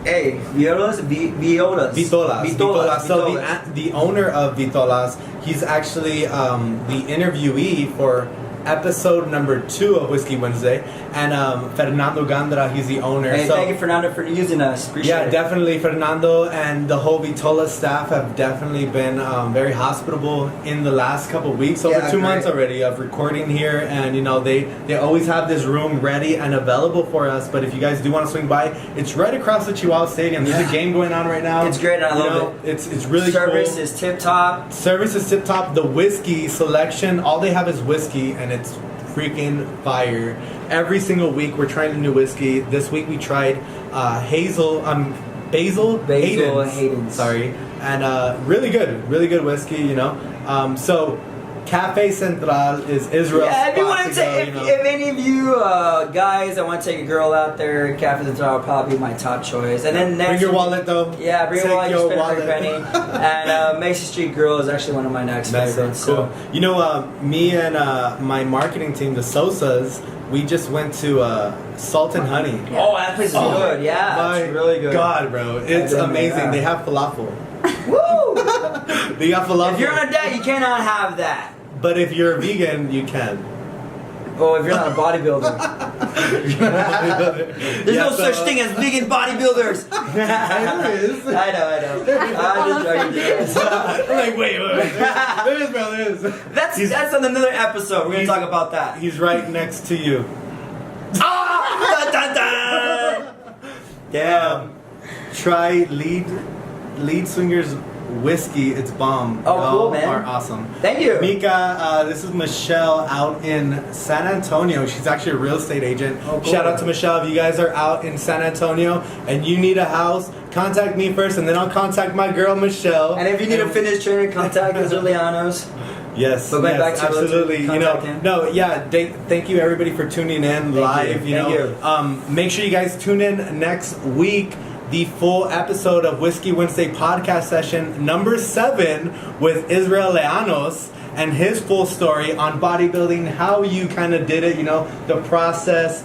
Hey, Vitolas. So the owner of Vitolas, he's actually the interviewee for episode number 2 of Whiskey Wednesday, and Fernando Gandra, he's the owner. Hey, thank you, Fernando, for using us. Appreciate it. Definitely. Fernando and the whole Vitola staff have definitely been very hospitable in the last couple of weeks, over 2 months already of recording here, and you know they always have this room ready and available for us. But if you guys do want to swing by, it's right across the Chihuahua Stadium. There's a game going on right now. It's great. I love it. It's really Service cool. is tip top. Service is tip top. The whiskey selection, all they have is whiskey, and it's freaking fire. Every single week we're trying a new whiskey. This week we tried Basil Hayden's. Sorry, and really good whiskey. You know, so Cafe Central is Israel's if you want spot to, if any of you guys that want to take a girl out there, Cafe Central will probably be my top choice. And then next, bring your wallet though. Yeah, bring your wallet. You spend every penny. And Mason Street Girl is actually one of my next favorites. Cool. So. You know, me and my marketing team, the Sosas, we just went to Salt and Honey. Oh, that place is good. Yeah, it's really good. God, bro, it's amazing. Yeah. They have falafel. Woo! They got falafel. If you're on a diet, you cannot have that. But if you're a vegan, you can. Oh, if you're not a bodybuilder. There's no such thing as vegan bodybuilders. There is. I know. I'm just I'm like, wait. There is, bro, there is. That's on another episode. We're going to talk about that. He's right next to you. Dun, dun, dun. Damn. Try lead swingers whiskey. It's bomb. Oh, Y'all cool, man. are awesome. Thank you. Mika, this is Michelle out in San Antonio. She's actually a real estate agent. Oh, cool. Shout out to Michelle. If you guys are out in San Antonio and you need a house, contact me first, and then I'll contact my girl Michelle. And if you need a fitness trainer, contact us or Leanos. Yes, So yes, back to absolutely. You know, him. no, yeah. Thank you everybody for tuning in live. You. You know, make sure you guys tune in next week. The full episode of Whiskey Wednesday podcast session number 7 with Israel Leanos and his full story on bodybuilding, how you kind of did it. You know, the process,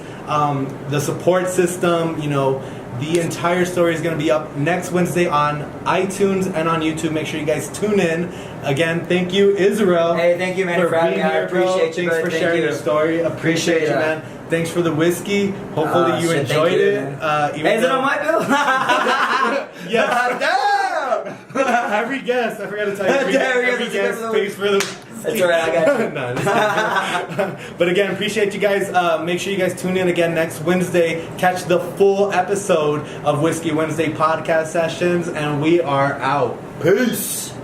the support system. You know. The entire story is going to be up next Wednesday on iTunes and on YouTube. Make sure you guys tune in. Again, thank you, Israel. Hey, thank you, man, for having me. I appreciate you. Thanks for sharing your story. Appreciate you, man. Thanks for the whiskey. Hopefully you enjoyed it. Hey, is it on my bill? Yes. Damn! Every guest, I forgot to tell you. Every guest pays for the... It's alright, I got you. No, but again, appreciate you guys. Make sure you guys tune in again next Wednesday. Catch the full episode of Whiskey Wednesday podcast sessions, and we are out. Peace.